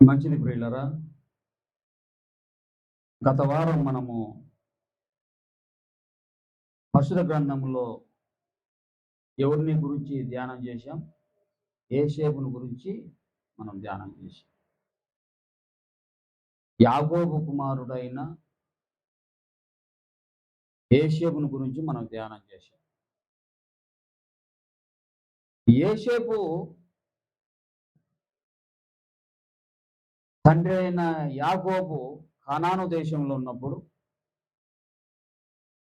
మంచిది ప్రియులరా. గత వారం మనము పరిశుద్ధ గ్రంథంలో ఎవరిని గురించి ధ్యానం చేశాం? యోసేపును గురించి మనం ధ్యానం చేశాం. యాకోబు కుమారుడైన యోసేపును గురించి మనం ధ్యానం చేశాం. యోసేపు తండ్రి అయిన యాకోబు కనాను దేశంలో ఉన్నప్పుడు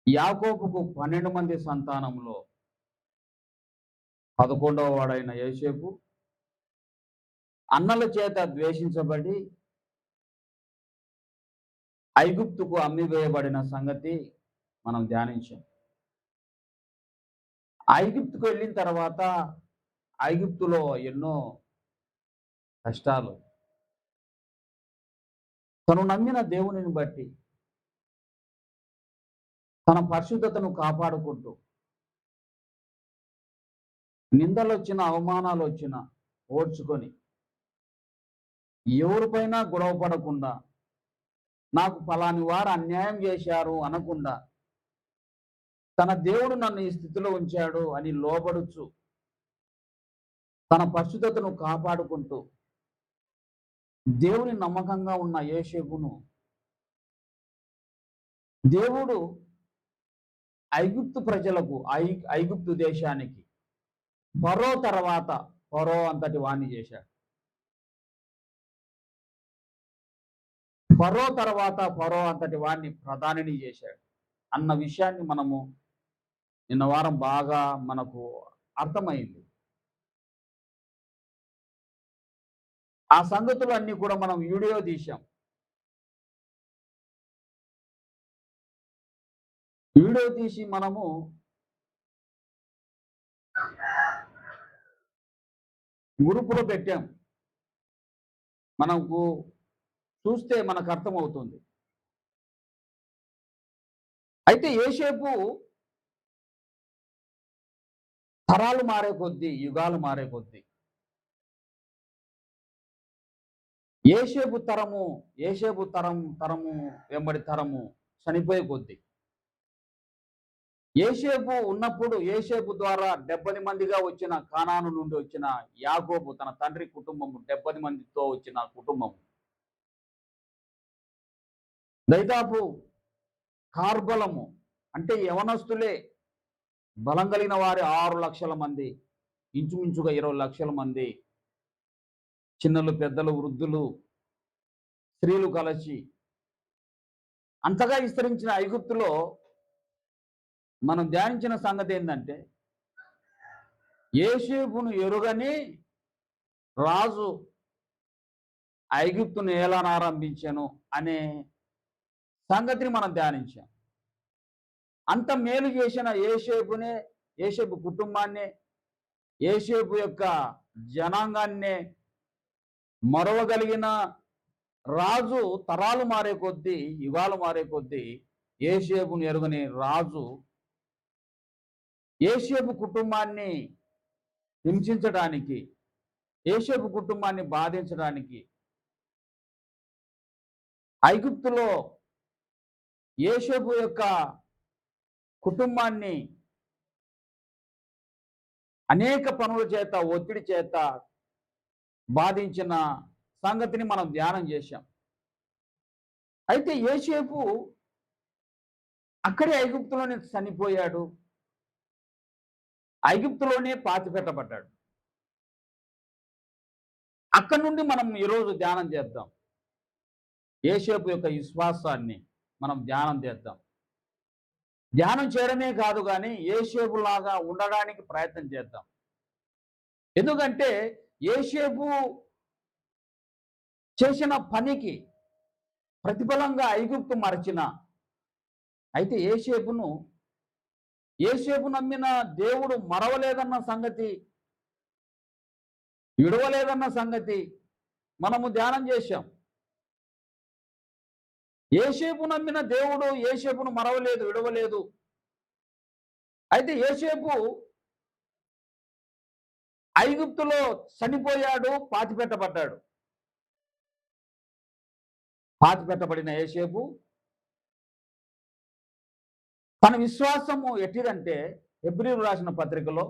యాకోబుకు 12 మంది సంతానంలో 11వ వాడైన యోసేపు అన్నల చేత ద్వేషించబడి ఐగుప్తుకు అమ్మివేయబడిన సంగతి మనం ధ్యానించాం. ఐగుప్తుకు వెళ్ళిన తర్వాత ఐగుప్తులో ఎన్నో కష్టాలు, తను నమ్మిన దేవునిని బట్టి తన పరిశుద్ధతను కాపాడుకుంటూ నిందలొచ్చిన అవమానాలు వచ్చిన ఓర్చుకొని ఎవరిపైనా గొడవ పడకుండా, నాకు ఫలాని వారు అన్యాయం చేశారు అనకుండా, తన దేవుడు నన్ను ఈ స్థితిలో ఉంచాడు అని లోబడుచు తన పరిశుద్ధతను కాపాడుకుంటూ దేవుని నమ్మకంగా ఉన్న యోసేపును దేవుడు ఐగుప్తు ప్రజలకు ఐగుప్తు దేశానికి ఫరో తర్వాత ఫరో అంతటి వాణ్ణి చేశాడు. ఫరో తర్వాత ఫరో అంతటి వాణ్ణి ప్రధానిని చేశాడు అన్న విషయాన్ని మనము నిన్న వారం బాగా మనకు అర్థమైంది. ఆ సంగతులు అన్ని కూడా మనం వీడియో తీశాం. వీడియో తీసి మనము గ్రూపులో పెట్టాం. మనకు చూస్తే మనకు అర్థమవుతుంది. అయితే యోసేపు తరాలు మారే కొద్దీ, యుగాలు మారే కొద్దీ యోసేపు తరము వెంబడి తరము చనిపోయే కొద్దీ యోసేపు ఉన్నప్పుడు యోసేపు ద్వారా 70 మందిగా వచ్చిన కానాను నుండి వచ్చిన యాకోబు తన తండ్రి కుటుంబము 70 మందితో వచ్చిన కుటుంబం దాదాపు కార్బలము అంటే యవనస్తులే బలం కలిగిన వారి 6 లక్షల మంది, ఇంచుమించుగా 20 లక్షల మంది, చిన్నలు పెద్దలు వృద్ధులు స్త్రీలు కలిసి అంతగా విస్తరించిన ఐగుప్తులో మనం ధ్యానించిన సంగతి ఏంటంటే, యోసేపును ఎరుగని రాజు ఐగుప్తును ఏలనారంభించాను అనే సంగతిని మనం ధ్యానించాం. అంత మేలు చేసిన యోసేపు కుటుంబాన్ని, యోసేపు యొక్క జనాంగాన్నే మరవగలిగిన రాజు తరాలు మారే కొద్దీ, యుగాలు మారే కొద్దీ యోసేపును ఎరుగని రాజు యోసేపు కుటుంబాన్ని హింసించడానికి, యోసేపు కుటుంబాన్ని బాధించడానికి ఐగుప్తులో యోసేపు యొక్క కుటుంబాన్ని అనేక పనుల చేత, ఒత్తిడి చేత బాధించిన సంగతిని మనం ధ్యానం చేశాం. అయితే యోసేపు అక్కడే ఐగుప్తులోనే చనిపోయాడు, ఐగుప్తులోనే పాతిపెట్టబడ్డాడు. అక్కడి నుండి మనం ఈరోజు ధ్యానం చేద్దాం. యోసేపు యొక్క విశ్వాసాన్ని మనం ధ్యానం చేద్దాం. ధ్యానం చేయడమే కాదు కానీ యోసేపులాగా ఉండడానికి ప్రయత్నం చేద్దాం. ఎందుకంటే యోసేపు చేసిన పనికి ప్రతిఫలంగా ఐగుప్తు మరచిన, అయితే యోసేపు నమ్మిన దేవుడు మరవలేదన్న సంగతి, విడవలేదన్న సంగతి మనము ధ్యానం చేశాం. యోసేపు నమ్మిన దేవుడు యోసేపును మరవలేదు, విడవలేదు. అయితే యోసేపు ఐగుప్తులో చనిపోయాడు, పాతిపెట్టబడ్డాడు. పాతి పెట్టబడిన యోసేపు తన విశ్వాసము ఎట్టిదంటే హెబ్రీయులకు రాసిన పత్రికలో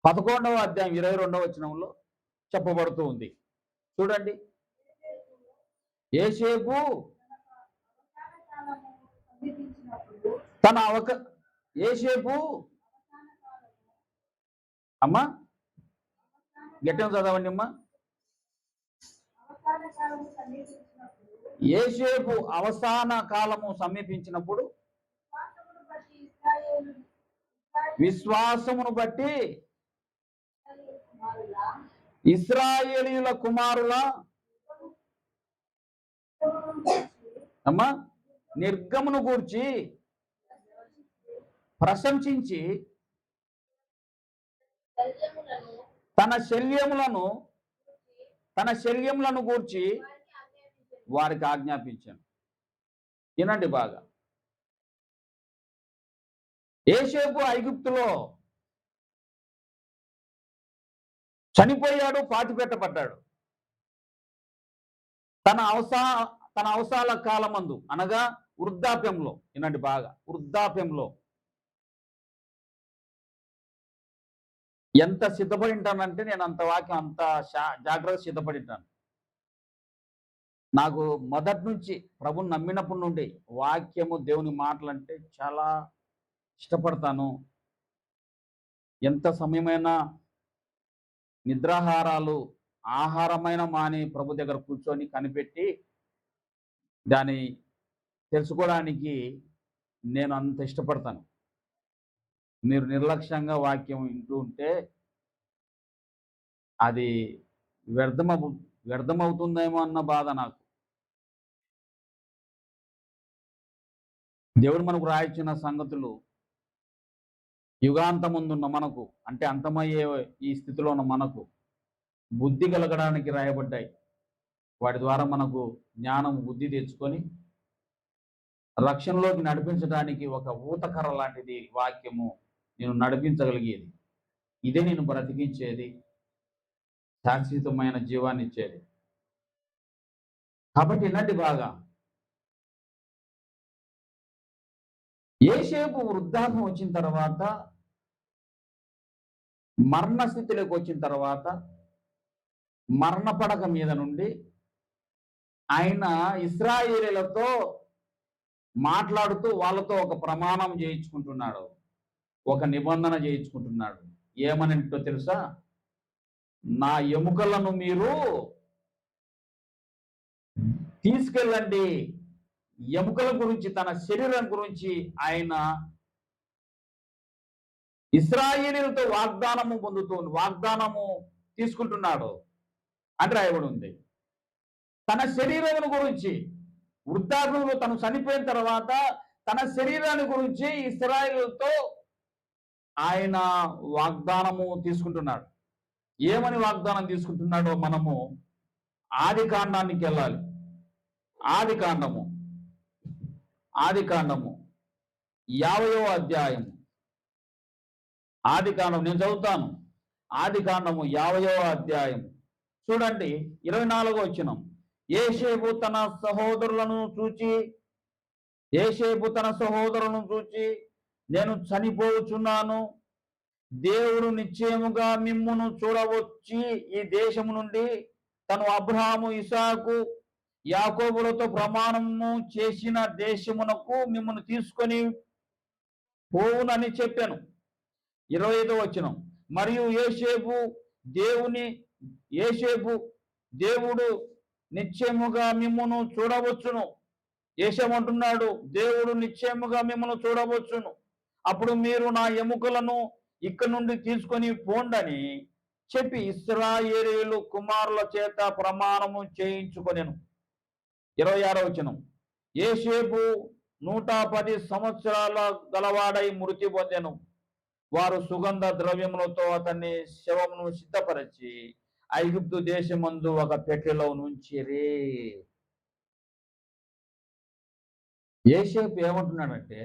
11వ అధ్యాయం 22వ వచనంలో చెప్పబడుతూ ఉంది. చూడండి, యోసేపు తన యోసేపు అమ్మా గట్టిగా చదవండి అమ్మా. యోసేపు అవసాన కాలము సమీపించినప్పుడు విశ్వాసమును బట్టి ఇశ్రాయేలీయుల కుమారుల అమ్మా నిర్గమును గూర్చి ప్రశంసించి తన శల్యములను గూర్చి వారికి ఆజ్ఞాపించాను. వినండి బాగా. యోసేపు ఐగుప్తులో చనిపోయాడు, పాతిపెట్టబడ్డాడు. తన అవసాల కాలమందు అనగా వృద్ధాప్యంలో, వినండి బాగా, వృద్ధాప్యంలో ఎంత సిద్ధపడి ఉంటానంటే నేను అంత వాక్యం అంత జాగ్రత్త సిద్ధపడి ఉంటాను. నాకు మొదటి నుంచి ప్రభుని నమ్మినప్పటి నుండి వాక్యము దేవుని మాటలంటే చాలా ఇష్టపడతాను. ఎంత సమయమైనా నిద్రాహారాలు ఆహారమైన మాని ప్రభు దగ్గర కూర్చొని కనిపెట్టి దాన్ని తెలుసుకోవడానికి నేను అంత ఇష్టపడతాను. మీరు నిర్లక్ష్యంగా వాక్యం వింటూ ఉంటే అది వ్యర్థమవుతుందేమో అన్న బాధ నాకు. దేవుడు మనకు రాయించిన సంగతులు యుగాంతముందున్న మనకు, అంటే అంతమయ్యే ఈ స్థితిలో ఉన్న మనకు బుద్ధి కలగడానికి రాయబడ్డాయి. వాటి ద్వారా మనకు జ్ఞానం, బుద్ధి తెచ్చుకొని రక్షణలోకి నడిపించడానికి ఒక ఊతకర్ర లాంటిది వాక్యము. నేను నడిపించగలిగేది ఇదే, నేను బ్రతికించేది, శాశ్వతమైన జీవాన్ని ఇచ్చేది. కాబట్టి ఇలాంటి బాగా యోసేపు వృద్ధాప్యం వచ్చిన తర్వాత, మరణ స్థితిలోకి వచ్చిన తర్వాత, మరణ పడక మీద నుండి ఆయన ఇశ్రాయేలీయులతో మాట్లాడుతూ వాళ్ళతో ఒక ప్రమాణం చేయించుకుంటున్నాడు, ఒక నిబంధన చేయించుకుంటున్నాడు. ఏమనంటో తెలుసా? నా ఎముకలను మీరు తీసుకెళ్ళండి. ఎముకల గురించి, తన శరీరం గురించి ఆయన ఇశ్రాయేలీయులతో వాగ్దానము తీసుకుంటున్నాడు అని రాయబడి ఉంది. తన శరీరం గురించి, వృద్ధాప్యంలో తను చనిపోయిన తర్వాత తన శరీరాన్ని గురించి ఇశ్రాయేలీయులతో ఆయన వాగ్దానము తీసుకుంటున్నాడు. ఏమని వాగ్దానం తీసుకుంటున్నాడో మనము ఆది కాండానికి వెళ్ళాలి. ఆది కాండము 50వ అధ్యాయం. ఆది కాండం నేను చదువుతాను. ఆది కాండము 50వ అధ్యాయం చూడండి, 24వ వచనం. యోసేపు తన సహోదరులను చూచి నేను చనిపోచున్నాను, దేవుడు నిశ్చయముగా మిమ్మును చూడవచ్చి ఈ దేశము నుండి తను అబ్రహాము, ఇసాకు, యాకోబులతో ప్రమాణము చేసిన దేశమునకు మిమ్మల్ని తీసుకొని పోవునని చెప్పాను. 25వ వచనం. మరియు దేవుడు నిశ్చయముగా మిమ్మును చూడవచ్చును. యేసేమంటున్నాడు, దేవుడు నిశ్చయముగా మిమ్మల్ని చూడవచ్చును. అప్పుడు మీరు నా ఎముకలను ఇక్కడ నుండి తీసుకొని పోండని చెప్పి ఇశ్రాయేలీయులు కుమారుల చేత ప్రమాణము చేయించుకొనెను. 26వ వచనం. యోసేపు 110 సంవత్సరాల గలవాడై మృతి పొందెను. వారు సుగంధ ద్రవ్యములతో అతన్ని శవమును సిద్ధపరిచి ఐగుప్తు దేశమందు ఒక పెట్టెలో నుంచిరి. యోసేపు ఏమంటున్నాడంటే,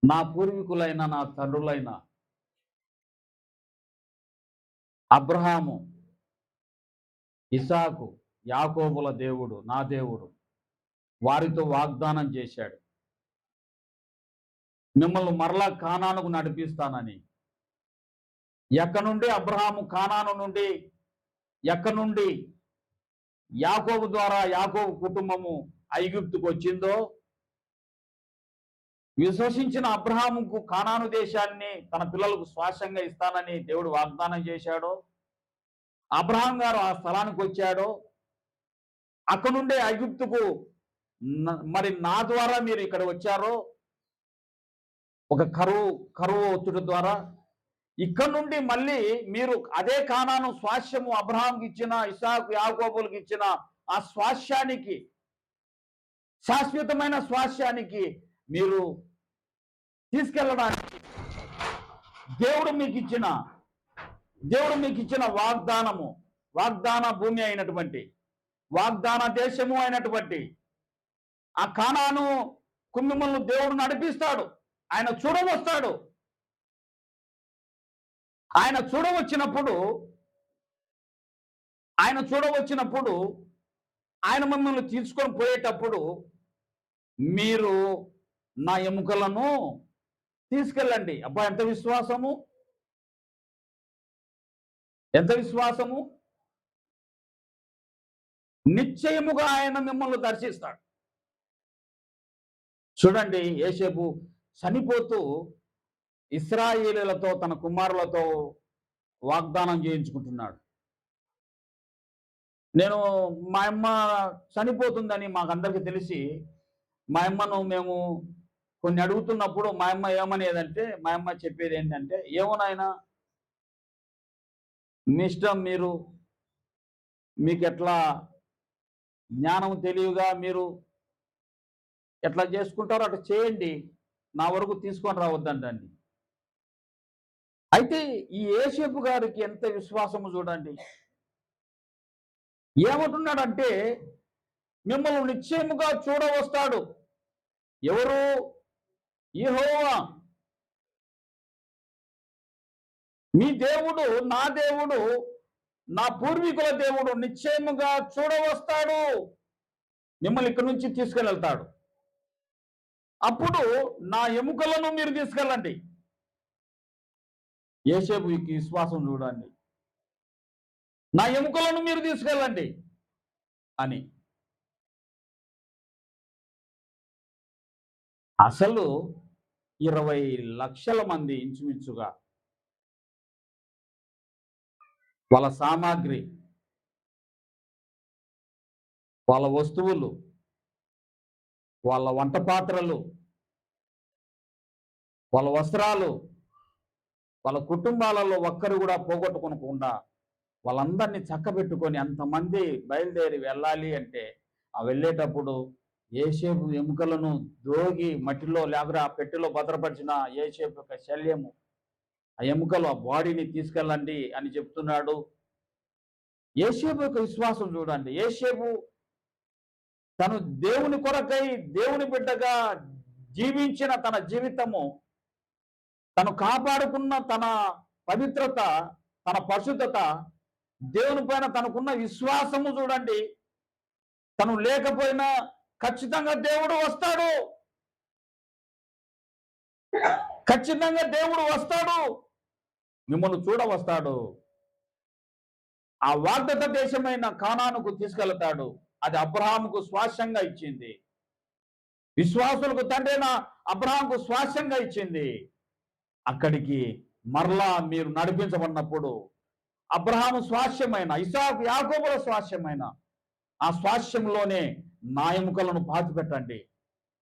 నా పూర్వీకులైన, నా తండ్రులైన అబ్రహాము, ఇసాకు, యాకోబుల దేవుడు, నా దేవుడు వారితో వాగ్దానం చేశాడు, మిమ్మల్ని మరలా కానానుకు నడిపిస్తానని. ఎక్కడి నుండి అబ్రహాము కానాను నుండి, ఎక్కడి నుండి యాకోబు ద్వారా యాకోబు కుటుంబము ఐగుప్తుకు వచ్చిందో, విశ్వసించిన అబ్రహాముకు కానాను దేశాన్ని తన పిల్లలకు శ్వాసంగా ఇస్తానని దేవుడు వాగ్దానం చేశాడో, అబ్రహాం గారు ఆ స్థలానికి వచ్చాడో, అక్కడ నుండే ఐగుప్తుకు మరి నా ద్వారా మీరు ఇక్కడ వచ్చారో, ఒక కరువు ఒత్తిడి ద్వారా ఇక్కడ నుండి మళ్ళీ మీరు అదే కానాను స్వాస్యము అబ్రహాంకి ఇచ్చిన, ఇసాకు, యాకోబులకు ఇచ్చిన ఆ స్వాస్యానికి, శాశ్వతమైన స్వాస్యానికి మీరు తీసుకెళ్ళడానికి దేవుడు మీకు ఇచ్చిన వాగ్దాన భూమి అయినటువంటి, వాగ్దాన దేశము అయినటువంటి ఆ కానాను మిమ్మల్ని దేవుడు నడిపిస్తాడు. ఆయన చూడవస్తాడు. ఆయన చూడవచ్చినప్పుడు ఆయన మిమ్మల్ని తీసుకొని పోయేటప్పుడు మీరు నా ఎముకలను తీసుకెళ్ళండి. అబ్బా, ఎంత విశ్వాసము, ఎంత విశ్వాసము! నిశ్చయముగా ఆయన మిమ్మల్ని దర్శిస్తాడు. చూడండి, యోసేపు చనిపోతూ ఇశ్రాయేలీయులతో, తన కుమారులతో వాగ్దానం చేయించుకుంటున్నాడు. నేను మా అమ్మ చనిపోతుందని మాకందరికీ తెలిసి మా అమ్మను మేము కొన్ని అడుగుతున్నప్పుడు మా అమ్మ ఏమనేదంటే, మా అమ్మ చెప్పేది ఏంటంటే, ఏమో నాయనా మీ ఇష్టం, మీకు ఎట్లా జ్ఞానం తెలివిగా మీరు ఎట్లా చేసుకుంటారో అట్లా చేయండి, నా వరకు తీసుకొని రావద్దండి. అయితే ఈ యోసేపు గారికి ఎంత విశ్వాసము చూడండి. ఏమంటున్నాడంటే, మిమ్మల్ని నిశ్చయముగా చూడవస్తాడు. ఎవరు? యెహోవా, మీ దేవుడు, నా దేవుడు, నా పూర్వీకుల దేవుడు నిశ్చయముగా చూడవస్తాడు. మిమ్మల్ని ఇక్కడి నుంచి తీసుకెళ్తాడు. అప్పుడు నా ఎముకలను మీరు తీసుకెళ్ళండి. యోసేపుకి విశ్వాసం చూడండి. నా ఎముకలను మీరు తీసుకెళ్ళండి అని. అసలు 20 లక్షల మంది ఇంచుమించుగా వాళ్ళ సామాగ్రి, వాళ్ళ వస్తువులు, వాళ్ళ వంట పాత్రలు, వాళ్ళ వస్త్రాలు, వాళ్ళ కుటుంబాలలో ఒక్కరు కూడా పోగొట్టుకోకుండా వాళ్ళందరినీ చక్కబెట్టుకొని అంతమంది బయలుదేరి వెళ్ళాలి అంటే, ఆ వెళ్ళేటప్పుడు యోసేపు ఎముకలను దోగి మట్టిలో లేకపోతే ఆ పెట్టెలో భద్రపరిచిన యోసేపు యొక్క శల్యము, ఆ ఎముకలు, ఆ బాడీని తీసుకెళ్ళండి అని చెప్తున్నాడు. యోసేపు యొక్క విశ్వాసం చూడండి. యోసేపు తను దేవుని కొరకై, దేవుని బిడ్డగా జీవించిన తన జీవితము, తను కాపాడుకున్న తన పవిత్రత, తన పరిశుద్ధత, దేవుని పైన తనకున్న విశ్వాసము చూడండి. తను లేకపోయినా ఖచ్చితంగా దేవుడు వస్తాడు, ఖచ్చితంగా దేవుడు వస్తాడు, మిమ్మల్ని చూడవస్తాడు. ఆ వాగ్దత్త దేశమైన కానానుకు తీసుకెళ్తాడు. అది అబ్రహాముకు స్వాస్యంగా ఇచ్చింది. విశ్వాసులకు తండ్రైన అబ్రహాముకు స్వాస్యంగా ఇచ్చింది. అక్కడికి మరలా మీరు నడిపించబడినప్పుడు అబ్రహాము స్వాస్యమైన, ఇసాకు, యాకోబుల స్వాస్యమైన ఆ స్వాస్యంలోనే నా ఎముకలను పాతిపెట్టండి,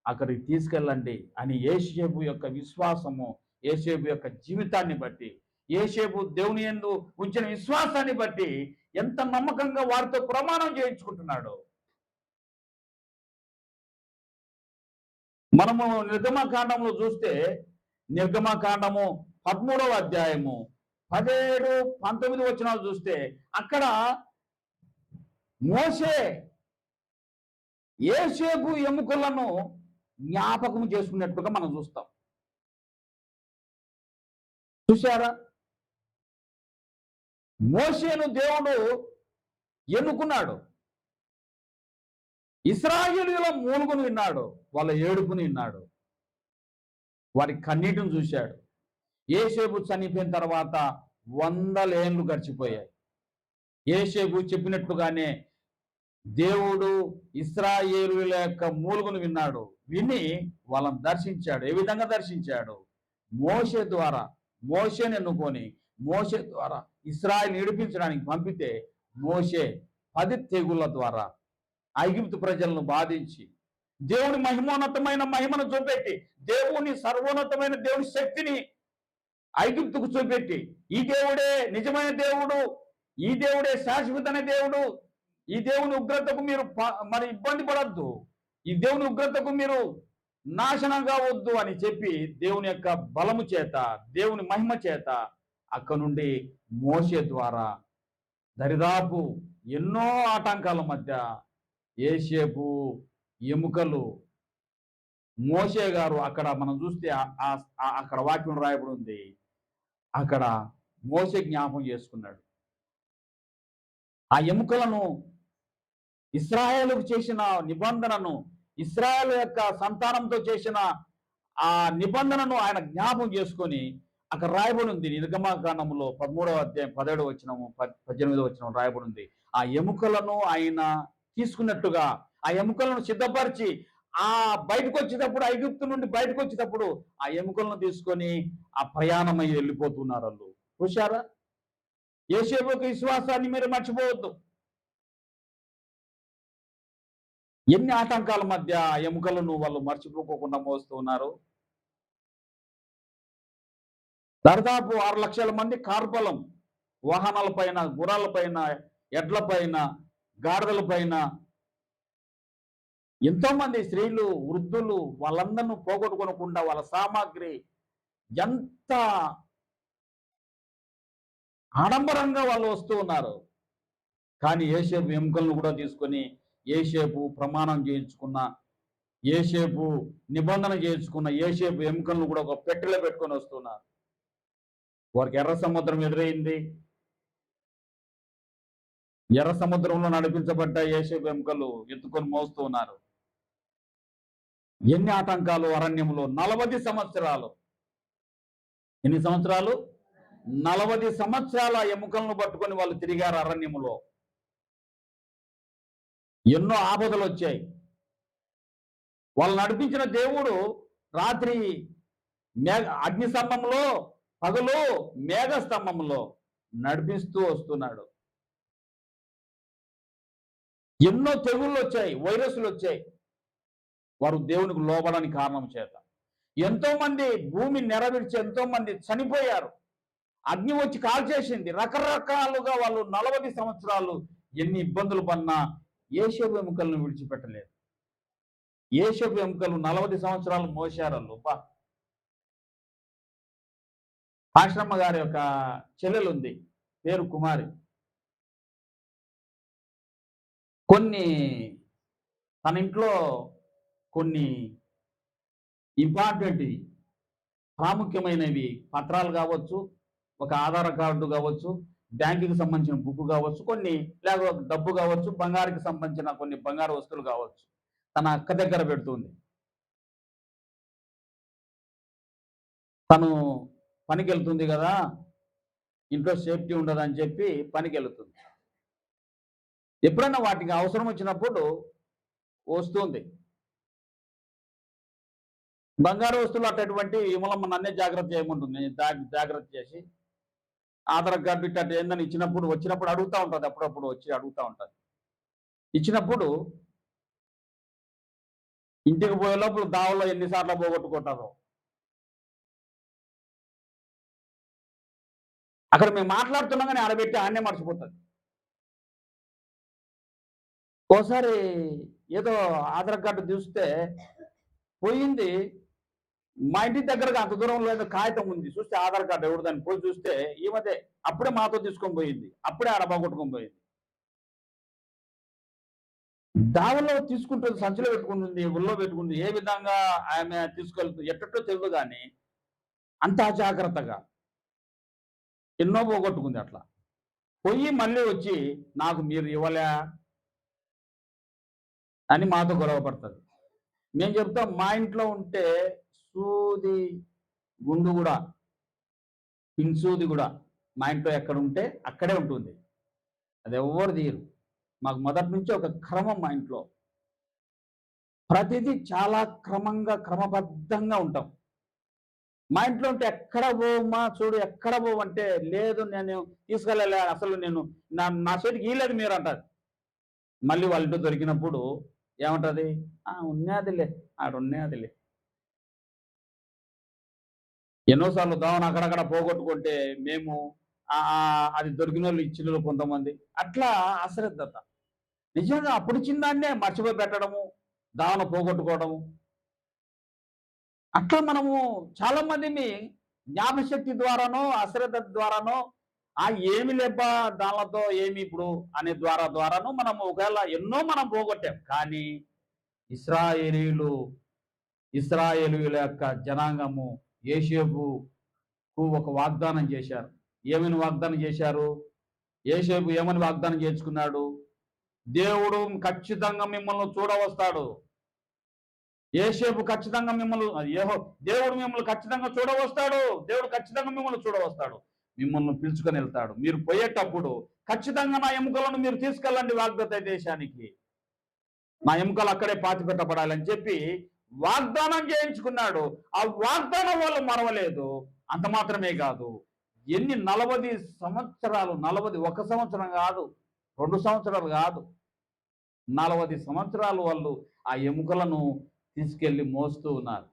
అక్కడికి తీసుకెళ్ళండి అని యోసేపు యొక్క విశ్వాసము, యోసేపు యొక్క జీవితాన్ని బట్టి, యోసేపు దేవుని యందు ఉంచిన విశ్వాసాన్ని బట్టి ఎంత నమ్మకంగా వారితో ప్రమాణం చేయించుకుంటున్నాడు. మనము నిర్గమకాండంలో చూస్తే, నిర్గమకాండము 13వ అధ్యాయము 17, 19 వచనాలు చూస్తే, అక్కడ మోషే యోసేపు ఎముకలను జ్ఞాపకం చేసుకున్నట్టుగా మనం చూస్తాం. చూశారా? మోషేను దేవుడు ఎన్నుకున్నాడు. ఇశ్రాయేలీయుల మూలుగును విన్నాడు, వాళ్ళ ఏడుపుని విన్నాడు, వారి కన్నీటిని చూశాడు. యోసేపు చనిపోయిన తర్వాత 100 ఏళ్ళు గడిచిపోయాయి. యోసేపు చెప్పినట్లుగానే దేవుడు ఇశ్రాయేలీయుల యొక్క మూలుగును విన్నాడు. విని వాళ్ళని దర్శించాడు. ఏ విధంగా దర్శించాడు? మోషే ద్వారా. మోషేని ఎన్నుకొని మోషే ద్వారా ఇశ్రాయేలు విడిపించడానికి పంపితే మోషే 10 తెగుళ్ళ ద్వారా ఐగుప్తు ప్రజలను బాధించి దేవుని మహిమోన్నతమైన మహిమను చూపెట్టి, దేవుని సర్వోన్నతమైన దేవుని శక్తిని ఐగుప్తుకు చూపెట్టి, ఈ దేవుడే నిజమైన దేవుడు, ఈ దేవుడే శాశ్వతమైన దేవుడు, ఈ దేవుని ఉగ్రతకు మీరు మరి ఇబ్బంది పడద్దు, ఈ దేవుని ఉగ్రతకు మీరు నాశనం కావద్దు అని చెప్పి దేవుని యొక్క బలము చేత, దేవుని మహిమ చేత అక్కడ నుండి మోషే ద్వారా దరిదాపు ఎన్నో ఆటంకాల మధ్య యోసేపు ఎముకలు, మోషే గారు అక్కడ మనం చూస్తే అక్కడ వాక్యం రాయబడి ఉంది, అక్కడ మోషే జ్ఞాపం చేసుకున్నాడు. ఆ ఎముకలను ఇశ్రాయేలుకు చేసిన నిబంధనను, ఇశ్రాయేలు యొక్క సంతానంతో చేసిన ఆ నిబంధనను ఆయన జ్ఞాపం చేసుకొని అక్కడ రాయబడి ఉంది. నిర్గమకాండములో 13వ అధ్యాయం 17వ వచనము 18వ వచనం రాయబడి ఉంది. ఆ ఎముకలను ఆయన తీసుకున్నట్టుగా ఆ ఎముకలను సిద్ధపరిచి ఆ బయటకు వచ్చేటప్పుడు, ఐగుప్తు నుండి బయటకు వచ్చేటప్పుడు ఆ ఎముకలను తీసుకొని ఆ ప్రయాణమై వెళ్ళిపోతున్నారు వాళ్ళు. చూశారా? యోసేపు యొక్క విశ్వాసాన్ని మీరు మర్చిపోవద్దు. ఎన్ని ఆటంకాల మధ్య ఆ ఎముకలను వాళ్ళు మర్చిపోకుండా మోస్తూ ఉన్నారు. దాదాపు 6 లక్షల మంది కార్బలం వాహనాలపైన, గుర్రాలపైన, ఎడ్లపైన, గాడిదలపైన ఎంతో మంది స్త్రీలు, వృద్ధులు వాళ్ళందరినీ పోగొట్టుకోనకుండా వాళ్ళ సామాగ్రి ఎంత ఆడంబరంగా వాళ్ళు వస్తూ ఉన్నారు. కానీ యోసేపు ఎముకలను కూడా తీసుకొని యోసేపు ప్రమాణం చేయించుకున్న, యోసేపు నిబంధన చేయించుకున్న యోసేపు ఎముకలను కూడా ఒక పెట్టెలో పెట్టుకొని వస్తున్నారు. వారికి ఎర్ర సముద్రం ఎదురైంది. ఎర్ర సముద్రంలో నడిపించబడ్డ యోసేపు ఎముకలు ఎత్తుకొని మోస్తూ ఉన్నారు. ఎన్ని ఆటంకాలు అరణ్యంలో! 40 సంవత్సరాలు. ఎన్ని సంవత్సరాలు? 40 సంవత్సరాల ఎముకలను పట్టుకొని వాళ్ళు తిరిగారు అరణ్యములో. ఎన్నో ఆపదలు వచ్చాయి. వాళ్ళు నడిపించిన దేవుడు రాత్రి అగ్ని స్తంభంలో, పగలు మేఘ స్తంభంలో నడిపిస్తూ వస్తున్నాడు. ఎన్నో తెగుళ్ళు వచ్చాయి, వైరస్లు వచ్చాయి, వారు దేవునికి లోబడని కారణం చేత. ఎంతో మంది భూమి నెరవేర్చి ఎంతో మంది చనిపోయారు. అగ్ని వచ్చి కాల్చేసింది. రకరకాలుగా వాళ్ళు 40 సంవత్సరాలు ఎన్ని ఇబ్బందులు పడినా యోసేపు ఎముకలను విడిచిపెట్టలేదు. యోసేపు ఎముకలు 40 సంవత్సరాలు మోసారు. ఆశ్రమ గారి యొక్క చెల్లెలు ఉంది, పేరు కుమారి. తన ఇంట్లో కొన్ని ఇంపార్టెంట్ ప్రాముఖ్యమైనవి పత్రాలు కావచ్చు, ఒక ఆధార్ కార్డు కావచ్చు, బ్యాంకుకి సంబంధించిన బుక్ కావచ్చు, కొన్ని లేకపోతే డబ్బు కావచ్చు, బంగారుకి సంబంధించిన కొన్ని బంగారు వస్తువులు కావచ్చు, తన అక్క దగ్గర పెడుతుంది. తను పనికి వెళ్తుంది కదా, ఇంట్లో సేఫ్టీ ఉండదని చెప్పి పనికి వెళ్తుంది. ఎప్పుడైనా వాటికి అవసరం వచ్చినప్పుడు వస్తుంది. బంగారు వస్తువులు అటువంటి విమలమ్మ నన్నే జాగ్రత్త చేయమంటుంది. జాగ్రత్త చేసి ఆధార్ కార్డు ఇట్లా ఏందని వచ్చినప్పుడు అడుగుతూ ఉంటుంది. అప్పుడప్పుడు వచ్చి అడుగుతూ ఉంటుంది. ఇచ్చినప్పుడు ఇంటికి పోయే లోపల దావలో ఎన్నిసార్లు పోగొట్టుకుంటారో. అక్కడ మేము మాట్లాడుతున్నాం కానీ ఆడబెట్టి ఆడనే మర్చిపోతుంది. ఓసారి ఏదో ఆధార్ కార్డు చూస్తే పోయింది. మా ఇంటి దగ్గరగా అంత దూరంలో ఏదో కాగితం ఉంది, చూస్తే ఆధార్ కార్డు ఎవరు దాన్ని పోయి చూస్తే ఈ మధ్య అప్పుడే మాతో తీసుకొని పోయింది, అప్పుడే ఆడ బాగొట్టుకొని పోయింది. దావల్లో తీసుకుంటుంది, సంచిలో పెట్టుకుంటుంది, ఊళ్ళో పెట్టుకుంటుంది. ఏ విధంగా ఆమె తీసుకెళ్తుంది ఎట్టో తెలియదు కానీ అంత అజాగ్రత్తగా ఎన్నో పోగొట్టుకుంది. అట్లా పొయ్యి మళ్ళీ వచ్చి నాకు మీరు ఇవ్వలే అని మాతో గొడవ పడుతుంది. మేము చెప్తాం మా ఇంట్లో ఉంటే సూది గుండు కూడా పిన్సూది కూడా మా ఇంట్లో ఎక్కడ ఉంటే అక్కడే ఉంటుంది. అది ఎవ్వరు తీయరు. మాకు మొదటి నుంచి ఒక క్రమం మా ఇంట్లో. ప్రతిదీ చాలా క్రమబద్ధంగా ఉంటాం. మా ఇంట్లో ఉంటే ఎక్కడ పోమా చూడు ఎక్కడ పోవంటే లేదు నేను తీసుకెళ్ళలే అసలు నేను నా చేతికి ఇయ్యలేదు మీరు అంటారు. మళ్ళీ వాళ్ళ ఇంట్లో దొరికినప్పుడు ఏమంటది ఉన్నదిలే ఆడున్నదిలే. ఎన్నోసార్లు దావన అక్కడక్కడ పోగొట్టుకుంటే మేము అది దొరికిన వాళ్ళు ఇచ్చిన కొంతమంది అట్లా అశ్రద్ధత. నిజంగా అప్పుడు చిన్నాన్నే మర్చిపోయి పెట్టడము, దావన పోగొట్టుకోవడము. అట్లా మనము చాలా మందిని జ్ఞాపశక్తి ద్వారానో అశ్రద్ధ ద్వారానో ఏమి లేబ్బా దానితో ఏమి ఇప్పుడు అనే ద్వారానో మనము ఒకవేళ ఎన్నో మనం పోగొట్టాం. కానీ ఇశ్రాయేలీయుల యొక్క జనాంగము యోసేపుకు ఒక వాగ్దానం చేశారు. ఏమని వాగ్దానం చేశారు? యోసేపు ఏమని వాగ్దానం చేసుకున్నాడు? దేవుడు ఖచ్చితంగా మిమ్మల్ని చూడవస్తాడు. యోసేపు ఖచ్చితంగా దేవుడు మిమ్మల్ని ఖచ్చితంగా చూడవస్తాడు. దేవుడు ఖచ్చితంగా మిమ్మల్ని చూడవస్తాడు. మిమ్మల్ని పిలుచుకొని వెళ్తాడు. మీరు పోయేటప్పుడు ఖచ్చితంగా నా ఎముకలను మీరు తీసుకెళ్ళండి వాగ్దత్త దేశానికి. నా ఎముకలు అక్కడే పాతిపెట్టబడాలని చెప్పి వాగ్దానం చేయించుకున్నాడు. ఆ వాగ్దానం వాళ్ళు మరవలేదు. అంత మాత్రమే కాదు, ఎన్ని 40 సంవత్సరాలు 1 సంవత్సరం కాదు, 2 సంవత్సరాలు కాదు, 40 సంవత్సరాలు వాళ్ళు ఆ ఎముకలను తీసుకెళ్లి మోస్తూ ఉన్నారు.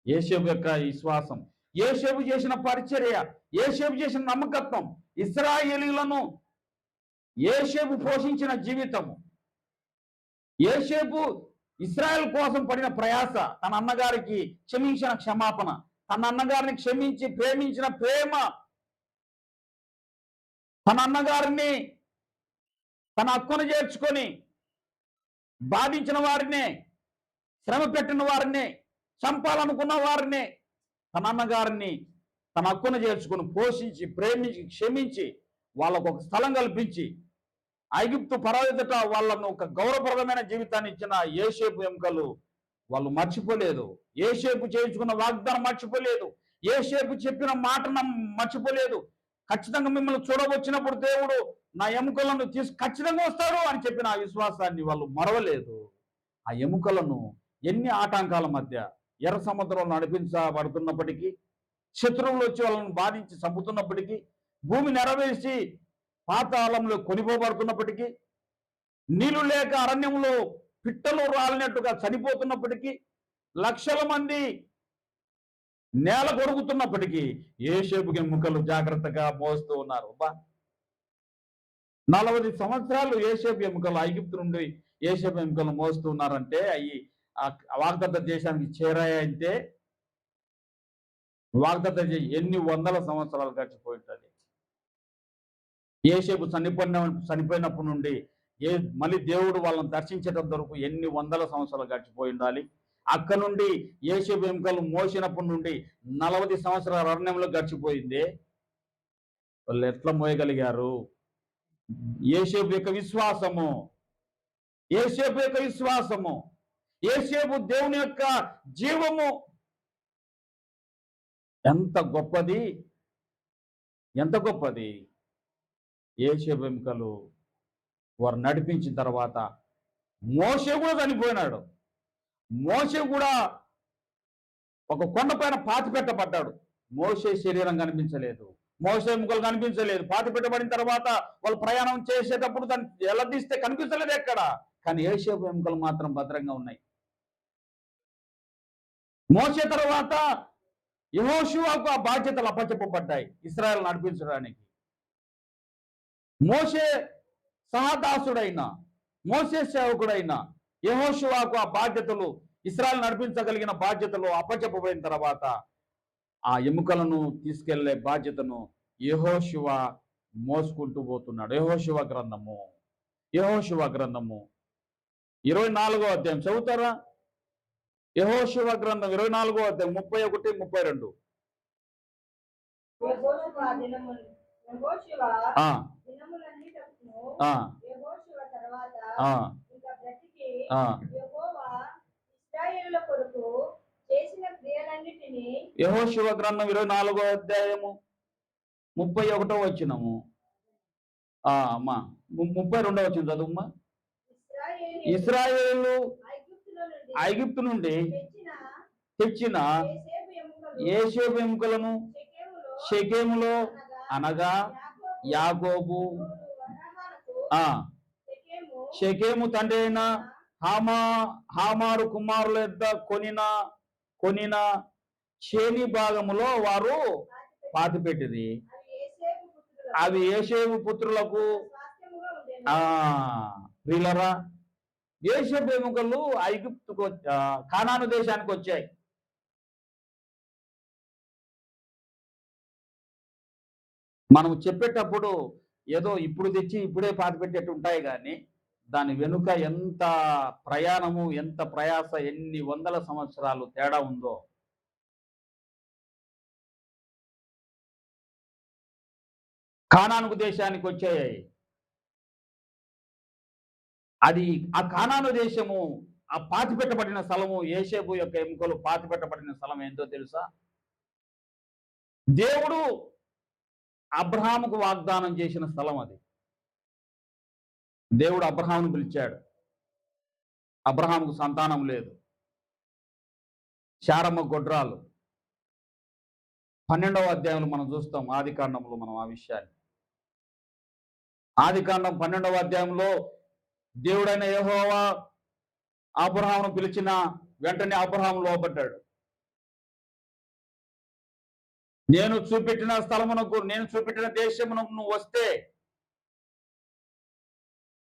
యోసేపు యొక్క విశ్వాసం, యోసేపు చేసిన పరిచర్య, యోసేపు చేసిన నమ్మకత్వం, ఇశ్రాయేలీయులను యోసేపు పోషించిన జీవితము, యోసేపు ఇశ్రాయేల్ కోసం పడిన ప్రయాస, తన అన్నగారికి క్షమించిన క్షమాపణ, తన అన్నగారిని క్షమించి ప్రేమించిన ప్రేమ, తన అన్నగారిని తన హక్కును చేర్చుకొని బాధించిన వారిని, శ్రమ పెట్టిన వారిని, చంపాలనుకున్న వారిని తన అన్నగారిని తన హక్కును చేర్చుకొని పోషించి ప్రేమించి క్షమించి వాళ్ళకు ఒక స్థలం కల్పించి ఐగుప్తు పరాయితట వాళ్ళను ఒక గౌరవప్రదమైన జీవితాన్ని ఇచ్చిన యోసేపు ఎముకలు వాళ్ళు మర్చిపోలేదు. యోసేపు చేయించుకున్న వాగ్దానం మర్చిపోలేదు. యోసేపు చెప్పిన మాటను మర్చిపోలేదు. ఖచ్చితంగా మిమ్మల్ని చూడవచ్చినప్పుడు దేవుడు నా ఎముకలను ఖచ్చితంగా వస్తాడు అని చెప్పిన ఆ విశ్వాసాన్ని వాళ్ళు మరవలేదు. ఆ ఎముకలను ఎన్ని ఆటంకాల మధ్య ఎర్ర సముద్రంలో నడిపించబడుతున్నప్పటికీ, శత్రువులు వచ్చి వాళ్ళను బాధించి చంపుతున్నప్పటికీ, భూమి నెరవేసి పాతాళంలో కొనిపోబడుతున్నప్పటికీ, నీళ్లు లేక అరణ్యంలో పిట్టలు రాలినట్టుగా చనిపోతున్నప్పటికీ, లక్షల మంది నేల కొరుగుతున్నప్పటికీ యోసేపు ఎముకలు జాగ్రత్తగా మోస్తూ ఉన్నారు. 40 సంవత్సరాలు యోసేపు ఎముకలు ఐగుప్తు నుండి యోసేపు ఎముకలు మోస్తూ ఉన్నారంటే అవి వాగ్దత్త దేశానికి చేరాయంటే వాగ్దత్త ఎన్ని వందల సంవత్సరాలు గడిచిపోయి ఉంటుంది. యోసేపు చనిపోయినప్పటి నుండి మళ్ళీ దేవుడు వాళ్ళని దర్శించడం వరకు ఎన్ని వందల సంవత్సరాలు గడిచిపోయి ఉండాలి. అక్కడ నుండి యోసేపు ఎముకలు మోసినప్పటి నుండి 40 సంవత్సరాల అరణ్యంలో గడిచిపోయింది. వాళ్ళు ఎట్లా మోయగలిగారు? యోసేపు యొక్క విశ్వాసము, యోసేపు దేవుని యొక్క జీవము ఎంత గొప్పది. యోసేపు ఎముకలు వారు నడిపించిన తర్వాత మోషే కూడా చనిపోయినాడు. మోషే కూడా ఒక కొండపైన పాతి పెట్టబడ్డాడు. మోషే శరీరం కనిపించలేదు, మోషే ఎముకలు కనిపించలేదు. పాతి పెట్టబడిన తర్వాత వాళ్ళు ప్రయాణం చేసేటప్పుడు దాన్ని ఎలా తీస్తే కనిపించలేదు ఎక్కడ, కానీ యోసేపు ఎముకలు మాత్రం భద్రంగా ఉన్నాయి. మోషే తర్వాత యెహోషువకు ఆ బాధ్యతలు అప్పచెప్పబడ్డాయి ఇశ్రాయేలు నడిపించడానికి. మోషే సహదాసుడైన, మోషే సేవకుడైన యెహోషువకు ఆ బాధ్యతలు, ఇశ్రాయేలు నడిపించగలిగిన బాధ్యతలు అప్పచెప్పబడిన తర్వాత ఆ ఎముకలను తీసుకెళ్లే బాధ్యతను యెహోషువ మోసుకుంటూ పోతున్నాడు. యెహోషువ గ్రంథము 24వ అధ్యాయం చదువుతారా? యెహోషువ గ్రంథం 24వ అధ్యాయం 31, 32. ఆ, ఆ, ఆ. యెహోషువ గ్రంథం 24వ అధ్యాయము 31వ వచనము. అమ్మా 32వ వచనం చదువుమ్మా. ఇశ్రాయేలు ఐగుప్తు నుండి తెచ్చిన యేషేబు ఎముకలను షెకెములో అనగా యాకోబు షెకెము తండ్రి అయిన హామారు కుమారుల యొద్ద కొనిన చేని భాగములో వారు పాతిపెట్టిరి. అవి యేషేబు పుత్రులకు ప్రియులరా, యేషేబు ఎముకలు ఐగుప్తుకు కానాను దేశానికి వచ్చాయి. మనం చెప్పేటప్పుడు ఏదో ఇప్పుడు తెచ్చి ఇప్పుడే పాతిపెట్టేట్టు ఉంటాయి, కానీ దాని వెనుక ఎంత ప్రయాణము, ఎంత ప్రయాస, ఎన్ని వందల సంవత్సరాలు తేడా ఉందో. కానాను దేశానికి వచ్చాయి. అది ఆ కానాను దేశము, ఆ పాతిపెట్టబడిన స్థలము, యేషేబు యొక్క ఎముకలు పాతిపెట్టబడిన స్థలం ఏంటో తెలుసా? దేవుడు అబ్రహాముకు వాగ్దానం చేసిన స్థలం అది. దేవుడు అబ్రహామును పిలిచాడు. అబ్రహాముకు సంతానం లేదు, శారమ్మ గొడ్రాలు. 12వ అధ్యాయంలో మనం చూస్తాం, ఆదికాండంలో మనం ఆ విషయాన్ని. ఆదికాండం 12వ అధ్యాయంలో దేవుడైన యెహోవా అబ్రహామును పిలిచిన వెంటనే అబ్రహాము లోబడ్డాడు. నేను చూపెట్టిన స్థలమునకు, నేను చూపెట్టిన దేశమునకు నువ్వు వస్తే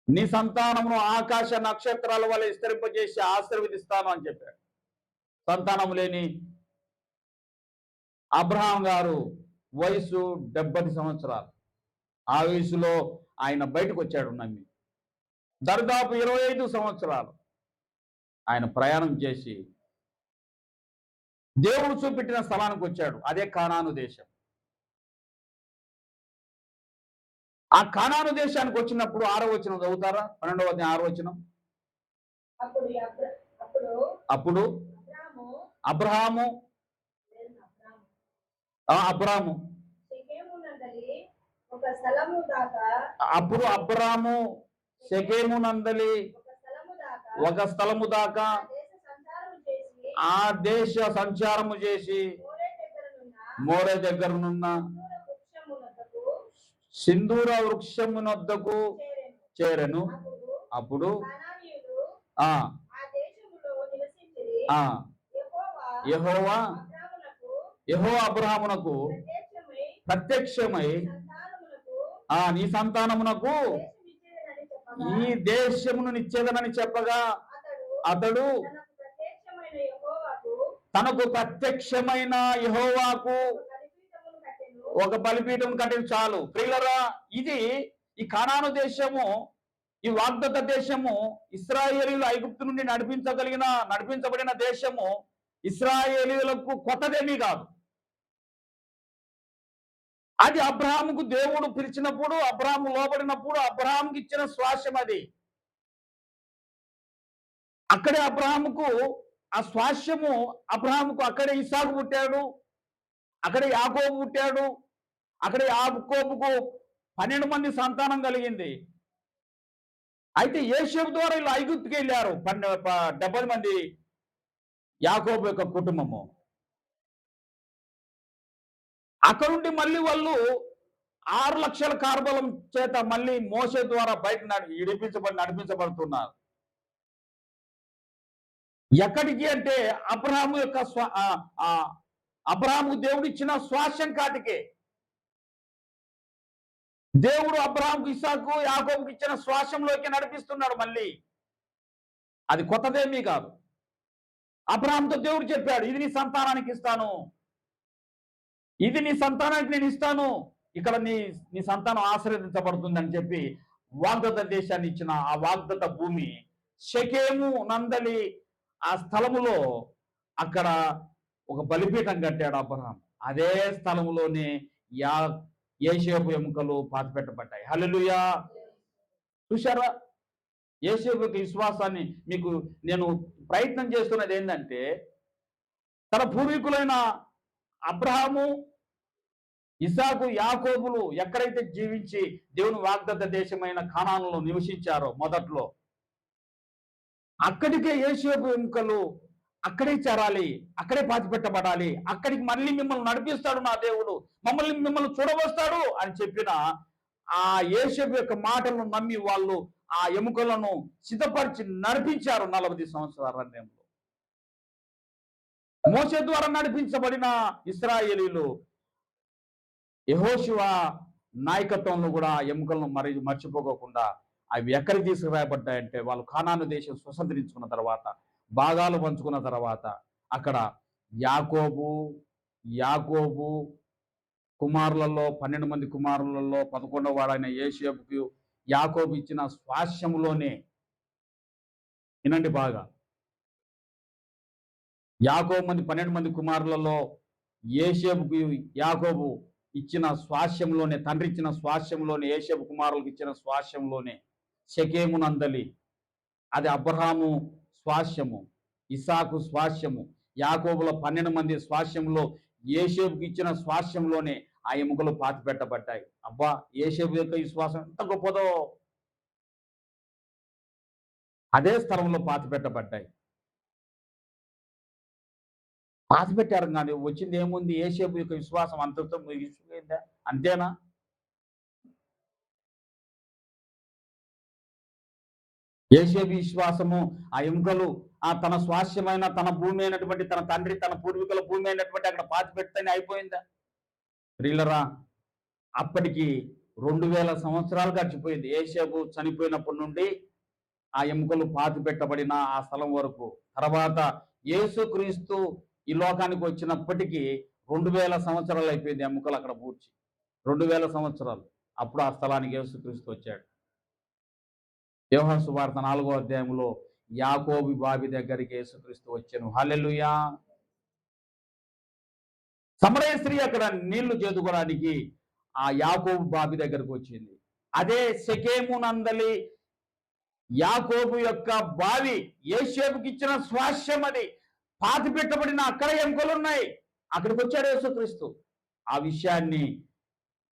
నీ సంతానమును ఆకాశ నక్షత్రాల వల్ల విస్తరింపజేసి ఆశీర్వదిస్తాను అని చెప్పాడు. సంతానం లేని అబ్రహాం గారు వయసు 70 సంవత్సరాలు. ఆ వయసులో ఆయన బయటకు వచ్చాడు నమ్మి. దరిదాపు 25 సంవత్సరాలు ఆయన ప్రయాణం చేసి దేవుడు చూపెట్టిన స్థలానికి వచ్చాడు. అదే కానాను దేశం. ఆ కానాను దేశానికి వచ్చినప్పుడు 6వ వచనం చదువుతారా? 12వ అధ్యాయం 6వ వచనం. అప్పుడు అబ్రహాము అప్పుడు అబ్రాము షెకెము నందలి ఒక స్థలము దాకా ఆ దేశ సంచారము చేసి మోరే దగ్గరనున్న సింధూర వృక్షమునొద్దకు చేరెను. అప్పుడు యెహోవా అబ్రహామునకు ప్రత్యక్షమై నీ సంతానమునకు ఈ దేశమును నిచ్చేదనని చెప్పగా అతడు తనకు ప్రత్యక్షమైన యెహోవాకు ఒక బలిపీఠం కట్టిన చాలు. ప్రియులరా, ఇది ఈ కానాను దేశము, ఈ వాగ్దత్త దేశము, ఇశ్రాయేలీయులు ఐగుప్తు నుండి నడిపించబడిన దేశము ఇశ్రాయేలీయులకు కొత్తదేమీ కాదు. అది అబ్రహాముకు దేవుడు పిలిచినప్పుడు, అబ్రహాము లోబడినప్పుడు అబ్రహాముకి ఇచ్చిన స్వాస్యం అది. అక్కడే అబ్రహాముకు ఆ స్వాస్యము, అబ్రహాముకు అక్కడే ఇస్సాకు పుట్టాడు, అక్కడే యాకోబు పుట్టాడు, అక్కడే యాకోబుకు 12 మంది సంతానం కలిగింది. అయితే యేషేబు ద్వారా వీళ్ళు ఐగుప్తుకి వెళ్ళారు 70 మంది, యాకోబు యొక్క కుటుంబము. అక్కడ నుండి మళ్ళీ వాళ్ళు 6 లక్షల కార్బలం చేత మళ్ళీ మోషే ద్వారా బయట నడిపించబడుతున్నారు. ఎక్కడికి అంటే అబ్రహాము దేవుడు ఇచ్చిన స్వాస్యం కాటికే. దేవుడు అబ్రహాముకు, ఇస్సాకు, యాకోబుకి ఇచ్చిన స్వాస్యంలోకి నడిపిస్తున్నాడు మళ్ళీ. అది కొత్తదేమీ కాదు. అబ్రహాముతో దేవుడు చెప్పాడు, ఇది నీ సంతానానికి ఇస్తాను, ఇది నీ సంతానానికి నేను ఇస్తాను, ఇక్కడ నీ సంతానం ఆశీర్వదించబడుతుందని చెప్పి వాగ్దత్త దేశాన్ని ఇచ్చిన ఆ వాగ్దత్త భూమి షెకెము నందలి ఆ స్థలములో అక్కడ ఒక బలిపీఠం కట్టాడు అబ్రహాం. అదే స్థలములోనే యోసేపు ఎముకలు పాతిపెట్టబడ్డాయి. హల్లెలూయా. చూశారా? యోసేపు యొక్క విశ్వాసాన్ని మీకు నేను ప్రయత్నం చేస్తున్నది ఏంటంటే, తన పూర్వీకులైన అబ్రహాము, ఇసాకు, యాకోబులు ఎక్కడైతే జీవించి దేవుని వాగ్దత్త దేశమైన కానానులో నివసించారో మొదట్లో, అక్కడికే యోసేపు ఎముకలు అక్కడే చేరాలి, అక్కడే పాతిపెట్టబడాలి, అక్కడికి మళ్ళీ మిమ్మల్ని నడిపిస్తాడు నా దేవుడు, మిమ్మల్ని చూడవస్తాడు అని చెప్పిన ఆ యోసేపు యొక్క మాటలను నమ్మి వాళ్ళు ఆ ఎముకలను సిద్ధపరిచి నడిపించారు 40 సంవత్సరాల అరణ్యంలో. మోషే ద్వారా నడిపించబడిన ఇశ్రాయేలీలు యెహోషువ నాయకత్వంలో కూడా ఆ ఎముకలను మర్చిపోకుండా అవి ఎక్కడికి తీసుకురాబడ్డాయంటే, వాళ్ళు కానాను దేశం స్వతంత్రించుకున్న తర్వాత, భాగాలు పంచుకున్న తర్వాత, అక్కడ యాకోబు కుమారులలో 12 మంది కుమారులలో 11వ వాడైన యోసేపుకు యాకోబు ఇచ్చిన స్వాస్యములోనే, వినండి బాగా, 12 మంది కుమారులలో యాకోబు ఇచ్చిన స్వాస్యంలోనే, తండ్రి ఇచ్చిన స్వాస్యంలోనే, యోసేపు కుమారులకు ఇచ్చిన స్వాస్యంలోనే షెకెమునందలి, అది అబ్రహాము స్వాస్యము, ఇసాకు స్వాస్యము, యాకోబుల 12 మంది స్వాస్యంలో యోసేపుకి ఇచ్చిన స్వాస్యంలోనే ఆ ఎముకలు పాతిపెట్టబడ్డాయి. అబ్బా, యోసేపు యొక్క విశ్వాసం ఎంత గొప్పదో! అదే స్థలంలో పాతిపెట్టబడ్డాయి. పాతిపెట్టారు కానీ వచ్చింది ఏముంది? యోసేపు యొక్క విశ్వాసం అంతటితో ముగిసిపోయిందా? అంతేనా? యోసేపు విశ్వాసము, ఆ ఎముకలు తన స్వాస్యమైన, తన భూమి అయినటువంటి, తన తండ్రి, తన పూర్వీకుల భూమి అయినటువంటి అక్కడ పాతిపెడితేనే అయిపోయిందా? ప్రియులరా, అప్పటికి 2000 సంవత్సరాలు గడిచిపోయింది. యోసేపు చనిపోయినప్పటి నుండి ఆ ఎముకలు పాతిపెట్టబడిన ఆ స్థలం వరకు. తర్వాత యేసుక్రీస్తు ఈ లోకానికి వచ్చినప్పటికీ 2000 సంవత్సరాలు అయిపోయింది ఎముకలు అక్కడ పూడ్చి. 2000 సంవత్సరాలు. అప్పుడు ఆ స్థలానికి యేసుక్రీస్తు వచ్చాడు. యోహాను సువార్త 4వ అధ్యాయంలో యాకోబు బావి దగ్గరికి యేసుక్రీస్తు వచ్చెను. హల్లెలూయా. సమరయ స్త్రీ అక్కడ నీళ్లు చేదుకోవడానికి ఆ యాకోబు బావి దగ్గరకు వచ్చింది. అదే షెకెమునందలి యాకోబు యొక్క బావి, యోసేపుకి ఇచ్చిన స్వాస్యం, అది పాతిపెట్టబడిన అక్కడ ఎముకలు ఉన్నాయి. అక్కడికి వచ్చాడు యేసుక్రీస్తు. ఆ విషయాన్ని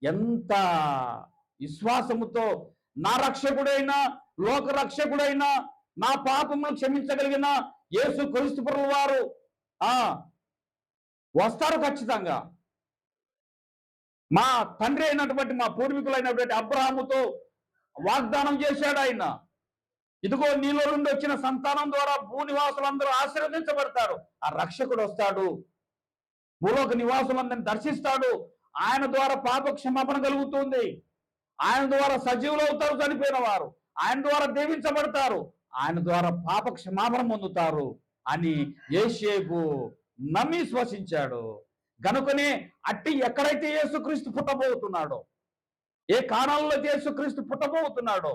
ఎంత విశ్వాసముతో, నా రక్షకుడైన, లోక రక్షకుడైన, నా పాపమును క్షమించగలిగిన యేసుక్రీస్తు ప్రభువు వారు వస్తారు ఖచ్చితంగా. మా తండ్రి అయినటువంటి, మా పూర్వీకులైనటువంటి అబ్రహాముతో వాగ్దానం చేశాడు ఆయన. ఇదిగో నీలో నుండి వచ్చిన సంతానం ద్వారా భూనివాసులందరూ ఆశీర్వదించబడతారు. ఆ రక్షకుడు వస్తాడు, భూలోక నివాసులందరినీ దర్శిస్తాడు. ఆయన ద్వారా పాప క్షమాపణ కలుగుతుంది. ఆయన ద్వారా సజీవులు అవుతారు చనిపోయిన వారు, ఆయన ద్వారా దీవించబడతారు, ఆయన ద్వారా పాప క్షమాపణ పొందుతారు అని యోసేపు నమ్మి శ్వసించాడు. కనుకనే అట్టి ఎక్కడైతే యేసుక్రీస్తు పుట్టబోతున్నాడో, ఏ కానాల్లో అయితే యేసుక్రీస్తు పుట్టబోతున్నాడో,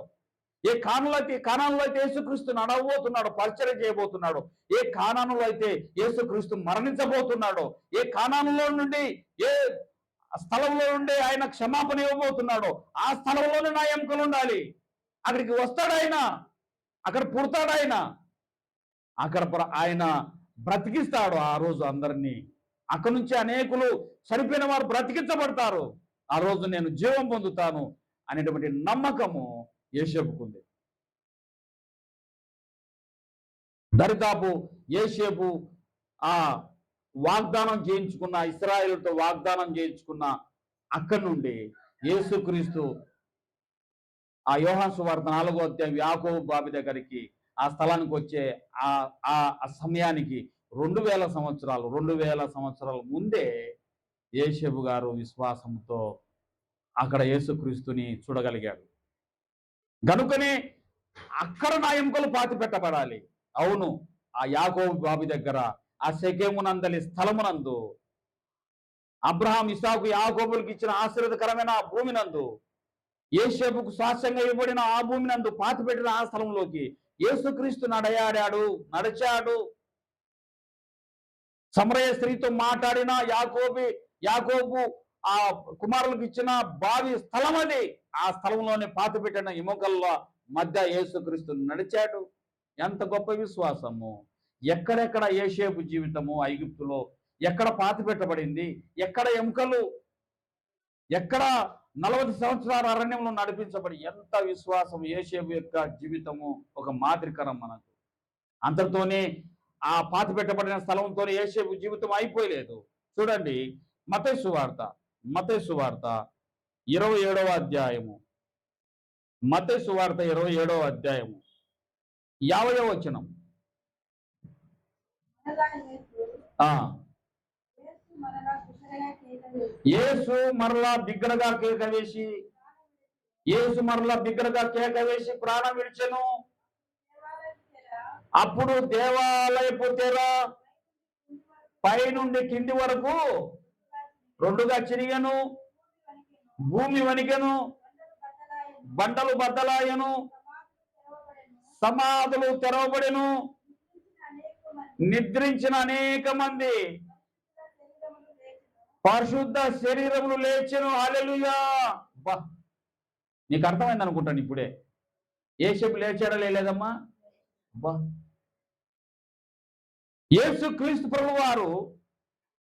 ఏ కానానులో అయితే యేసుక్రీస్తు నడవబోతున్నాడో, పరిచయం చేయబోతున్నాడో, ఏ కానానులో అయితే యేసుక్రీస్తు మరణించబోతున్నాడో, ఏ కానానులో నుండి, ఏ స్థలంలో నుండి ఆయన క్షమాపణ ఇవ్వబోతున్నాడో, ఆ స్థలంలోనే నా ఎముకలు ఉండాలి. అక్కడికి వస్తాడు ఆయన, అక్కడ పుడతాడు ఆయన, అక్కడ ఆయన బ్రతికిస్తాడు ఆ రోజు అందరినీ. అక్కడి నుంచి అనేకులు, చనిపోయిన వారు బ్రతికించబడతారు. ఆ రోజు నేను జీవం పొందుతాను అనేటువంటి నమ్మకము యోసేపుకుంది. దరిదాపు యోసేపు ఆ వాగ్దానం చేయించుకున్న, ఇశ్రాయేలుతో వాగ్దానం చేయించుకున్న అక్కడి నుండి యేసుక్రీస్తు ఆ యోహాను సువార్త 4వ అధ్యాయం యాకోబు బావి దగ్గరికి, ఆ స్థలానికి వచ్చే ఆ సమయానికి 2000 సంవత్సరాల ముందే యోసేపు గారు విశ్వాసంతో అక్కడ యేసుక్రీస్తుని చూడగలిగాడు. గనుకనే అక్కడ నా ఎముకలు పాతి పెట్టబడాలి. అవును, ఆ యాకోబు బావి దగ్గర, ఆ షెకెమునందలి స్థలమునందు, అబ్రహాం, ఇసాకు, యాకోబులకు ఇచ్చిన ఆశీర్వాదకరమైన ఆ భూమినందు, యోసేపుకు స్వాస్థ్యంగా ఇవ్వబడిన ఆ భూమినందు పాతిపెట్టిన ఆ స్థలంలోకి యేసుక్రీస్తు నడిచాడు. సమరయ స్త్రీతో మాట్లాడిన యాకోబు ఆ కుమారులకు ఇచ్చిన బావి స్థలం అది. ఆ స్థలంలోనే పాతిపెట్టిన ఎముకల మధ్య యేసుక్రీస్తు నడిచాడు. ఎంత గొప్ప విశ్వాసము! ఎక్కడెక్కడ యోసేపు జీవితము ఐగుప్తులో ఎక్కడ పాతిపెట్టబడింది, ఎక్కడ ఎముకలు, ఎక్కడ 40 సంవత్సరాల అరణ్యంలో నడిపించబడి ఎంత విశ్వాసం! యోసేపు యొక్క జీవితము ఒక మాదిరికరం మనకు. అంతటితోనే ఆ పాతిపెట్టబడిన స్థలంతోనే యోసేపు జీవితం అయిపోలేదు. చూడండి, మత్తయి సువార్త, మత్తయి సువార్త 27వ అధ్యాయము, మత్తయి సువార్త 27వ అధ్యాయము 50వ వచనం. ఆ యేసు మరలా బిగ్గరగా కేక వేసి, యేసు మరలా బిగ్గరగా కేక వేసి ప్రాణం విడిచెను. అప్పుడు దేవాలయపు తెర పైనుండి కింది వరకు రెండుగా చిరిగెను, భూమి వణికెను, బండలు బద్దలాయను, సమాధులు తెరవబడెను, నిద్రించిన అనేక మంది పరిశుద్ధ శరీరములు లేచెను. హల్లెలూయా! బా, నీకు అర్థమైంది అనుకుంటాను ఇప్పుడే. యేసేపు లేచాడా లేదమ్మా? బా, యేసు క్రీస్తు ప్రభువు వారు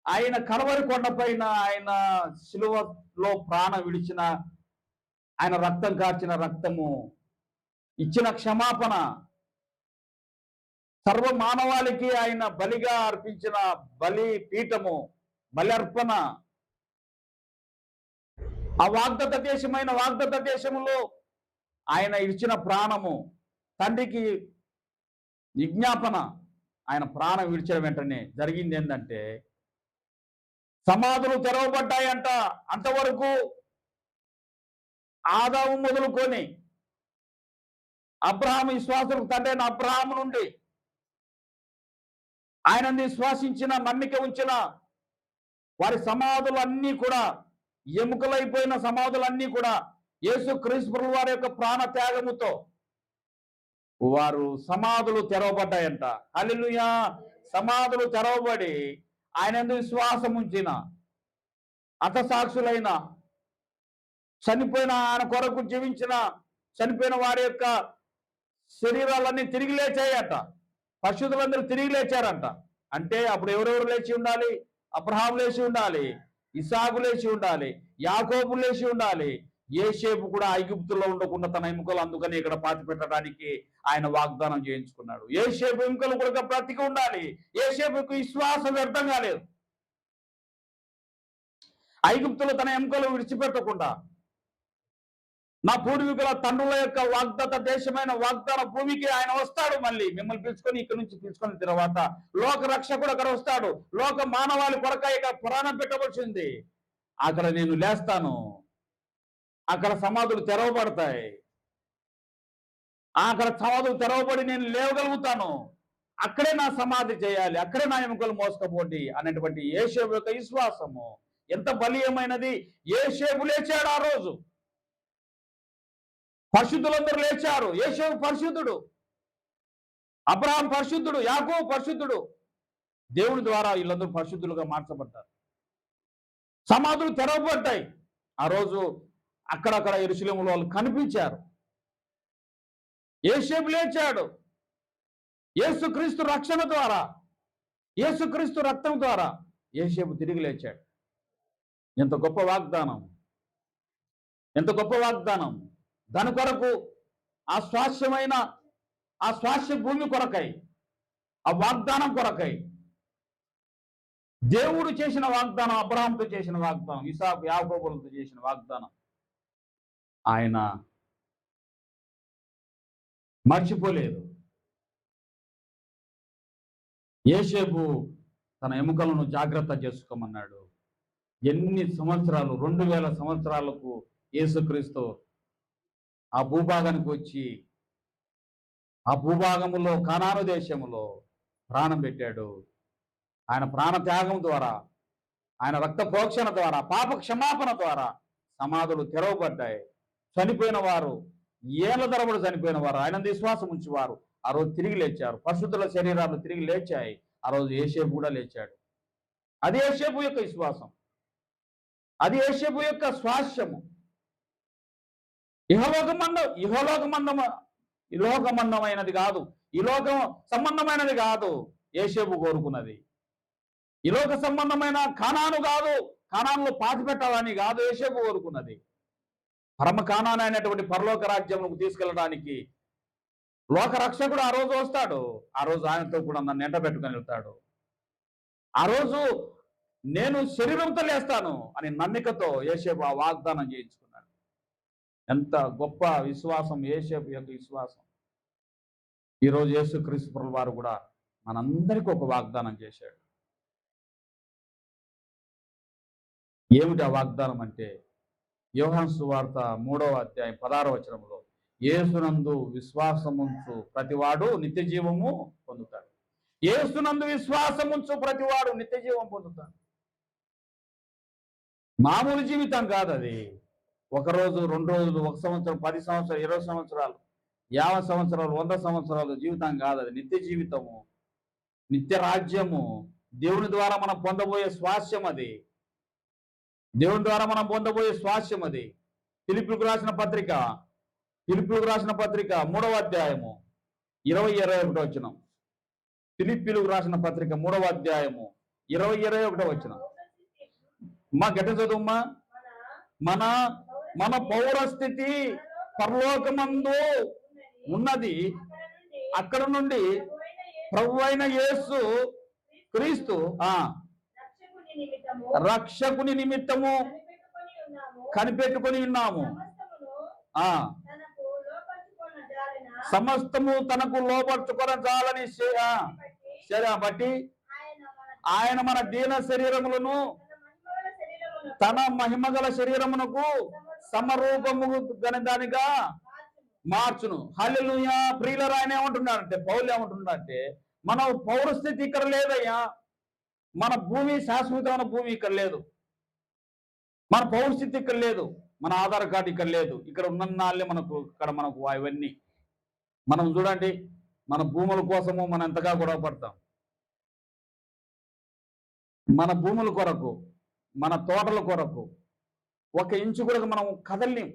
ఆయన కలవరి కొండపైన ఆయన శిలువలో ప్రాణం విడిచిన, ఆయన రక్తం కార్చిన రక్తము, ఇచ్చిన క్షమాపణ, సర్వ మానవాళికి ఆయన బలిగా అర్పించిన బలి పీఠము, బలి అర్పణ, ఆ వాగ్దత్త దేశమైన వాగ్దత్త దేశములో ఆయన ఇచ్చిన ప్రాణము, తండ్రికి విజ్ఞాపన, ఆయన ప్రాణం విడిచిన వెంటనే జరిగింది ఏంటంటే సమాధులు తెరవబడ్డాయంట. అంతవరకు ఆదాము మొదలుకొని అబ్రహాము విశ్వాసులకు తండ్రి అయిన అబ్రహాము నుండి ఆయనని విశ్వాసించిన, నమ్మిక ఉంచిన వారి సమాధులు అన్నీ కూడా, ఎముకలైపోయిన సమాధులన్నీ కూడా యేసు క్రీస్తు ప్రభువు వారి యొక్క ప్రాణ త్యాగముతో వారు సమాధులు తెరవబడ్డాయంట. హల్లెలూయా! సమాధులు తెరవబడి ఆయన యందు విశ్వాసం ఉంచిన, హతసాక్షులైన, చనిపోయిన, ఆయన కొరకు జీవించిన చనిపోయిన వారి యొక్క శరీరాలన్నీ తిరిగి లేచాయట. పరిశుద్ధులందరూ తిరిగి లేచారంట. అంటే అప్పుడు ఎవరెవరు లేచి ఉండాలి? అబ్రహాము లేచి ఉండాలి, ఇస్సాకు లేచి ఉండాలి, యాకోబు లేచి ఉండాలి. యోసేపు కూడా ఐగుప్తులో ఉండకుండా తన ఎముకలు అందుకని ఇక్కడ పాతి పెట్టడానికి ఆయన వాగ్దానం చేయించుకున్నాడు. యోసేపు ఎముకలు కూడా బ్రతికి ఉండాలి. యోసేపుకు విశ్వాసం వ్యర్థం కాలేదు. ఐగుప్తులో తన ఎముకలు విడిచిపెట్టకుండా నా పూర్వీకుల తండ్రుల యొక్క వాగ్దత్త దేశమైన వాగ్దాన భూమికి ఆయన వస్తాడు. మళ్ళీ మిమ్మల్ని పిలుచుకొని ఇక్కడ నుంచి పిలుచుకున్న తర్వాత లోక రక్షకుడు అక్కడ వస్తాడు. లోక మానవాళి కొరక ఇక పురాణం పెట్టవలసింది. అక్కడ నేను లేస్తాను, అక్కడ సమాధులు తెరవబడతాయి, అక్కడ సమాధులు తెరవబడి నేను లేవగలుగుతాను, అక్కడే నా సమాధి చేయాలి, అక్కడే నా ఎముకలు మోసుకపోండి అనేటువంటి యోసేపు యొక్క విశ్వాసము ఎంత బలీయమైనది. యోసేపు లేచాడు ఆ రోజు, పరిశుద్ధులందరూ లేచారు. యోసేపు పరిశుద్ధుడు, అబ్రహాం పరిశుద్ధుడు, యాకోబు పరిశుద్ధుడు. దేవుని ద్వారా వీళ్ళందరూ పరిశుద్ధులుగా మార్చబడ్డారు. సమాధులు తెరవబడ్డాయి. ఆ రోజు అక్కడక్కడ యెరూషలేములో వాళ్ళు కనిపించారు. యోసేపు లేచాడు. యేసుక్రీస్తు రక్షణ ద్వారా, యేసుక్రీస్తు రక్తం ద్వారా యోసేపు తిరిగి లేచాడు. ఎంత గొప్ప వాగ్దానం, ఎంత గొప్ప వాగ్దానం! దాని కొరకు ఆ స్వాస్యమైన, ఆ స్వాస్య భూమి కొరకై, ఆ వాగ్దానం కొరకై దేవుడు చేసిన వాగ్దానం, అబ్రహాంతో చేసిన వాగ్దానం, ఇస్సాకు యాకోబులతో చేసిన వాగ్దానం ఆయన మర్చిపోలేదు. యోసేపు తన ఎముకలను జాగ్రత్త చేసుకోమన్నాడు. ఎన్ని సంవత్సరాలు, 2000 సంవత్సరాలకు యేసుక్రీస్తు ఆ భూభాగానికి వచ్చి ఆ భూభాగములో కనాను దేశములో ప్రాణం పెట్టాడు. ఆయన ప్రాణ త్యాగం ద్వారా, ఆయన రక్త ప్రోక్షణ ద్వారా, పాప క్షమాపణ ద్వారా సమాధులు తెరవబడ్డాయి. చనిపోయిన వారు, ఏళ్ల తరబడి చనిపోయిన వారు, ఆయన విశ్వాసం ఉంచేవారు ఆ రోజు తిరిగి లేచారు. పరిశుద్ధుల శరీరాలు తిరిగి లేచాయి. ఆ రోజు యోసేపు కూడా లేచాడు. అది యోసేపు యొక్క విశ్వాసం. అది యేషపు యొక్క స్వాస్యము. ఇహలోకమందమైనది కాదు, ఈ లోకం సంబంధమైనది కాదు యేషపు కోరుకున్నది. ఈ లోక సంబంధమైన కానాను కాదు, కానానులో పాతి పెట్టాలని కాదు యేషపు కోరుకున్నది. పరమ కానాను అయినటువంటి పరలోక రాజ్యములకు తీసుకెళ్ళడానికి లోక రక్షకుడు ఆ రోజు వస్తాడు. ఆ రోజు ఆయనతో కూడా నన్ను ఎంట పెట్టుకొని వెళ్తాడు. ఆ రోజు నేను శరీరంతో లేస్తాను అని నమ్మికతో యేషపు ఆ వాగ్దానం చేయించుకున్నాడు. ఎంత గొప్ప విశ్వాసం యేషపు యొక్క విశ్వాసం. ఈరోజు యేసుక్రీస్తు ప్రభువు వారు కూడా మనందరికీ ఒక వాగ్దానం చేశాడు. ఏమిటి ఆ వాగ్దానం అంటే, యోహాను సువార్త 3వ అధ్యాయం 16వ వచనంలో, యేసునందు విశ్వాసముంచు ప్రతివాడు నిత్య జీవము పొందుతాడు. యేసునందు విశ్వాసముంచు ప్రతివాడు నిత్య జీవం పొందుతాడు. మామూలు జీవితం కాదు అది. ఒక రోజు, 2 రోజులు, 1 సంవత్సరం, 10 సంవత్సరాలు, 20 సంవత్సరాలు, 50 సంవత్సరాలు, 100 సంవత్సరాలు జీవితం కాదు అది. నిత్య జీవితము, నిత్య రాజ్యము, దేవుని ద్వారా మనం పొందబోయే స్వాస్యం అది. దేవుని ద్వారా మనం పొందబోయే స్వాస్యం అది. ఫిలిప్పీయులకు రాసిన పత్రిక 3వ అధ్యాయము 20-21 వచనం. ఫిలిప్పీయులకు రాసిన పత్రిక 3వ అధ్యాయము 20-21 వచనం. మా గట్ట చదువుమ్మా. మన పౌరస్థితి పరలోకమందు ఉన్నది. అక్కడ నుండి ప్రభు అయిన యేసు క్రీస్తు రక్షకుని నిమిత్తము కనిపెట్టుకొని ఉన్నాము. సమస్తము తనకు లోపరుచుకొనజాలని బట్టి ఆయన మన దీన శరీరములను తన మహిమగల శరీరమునకు సమరూపము దానిగా మార్చును. హల్లెలూయా. ప్రియులరా, ఆయన ఏమంటున్నాడంటే, పౌలు ఏమంటున్నాడంటే, మన పౌరస్థితి ఇక్కడ లేదయ్యా. మన భూమి శాశ్వతమైన భూమి ఇక్కడ లేదు. మన పౌరస్థితి ఇక్కడ లేదు. మన ఆధార్ కార్డు ఇక్కడ లేదు. ఇక్కడ ఉన్ననాళ్ళే మనకు అవన్నీ. మనం చూడండి, మన భూముల కోసము మనం ఎంతగా గొడవ పడతాం. మన భూముల కొరకు, మన తోటల కొరకు 1 ఇంచు కూడా మనం కదలలేం.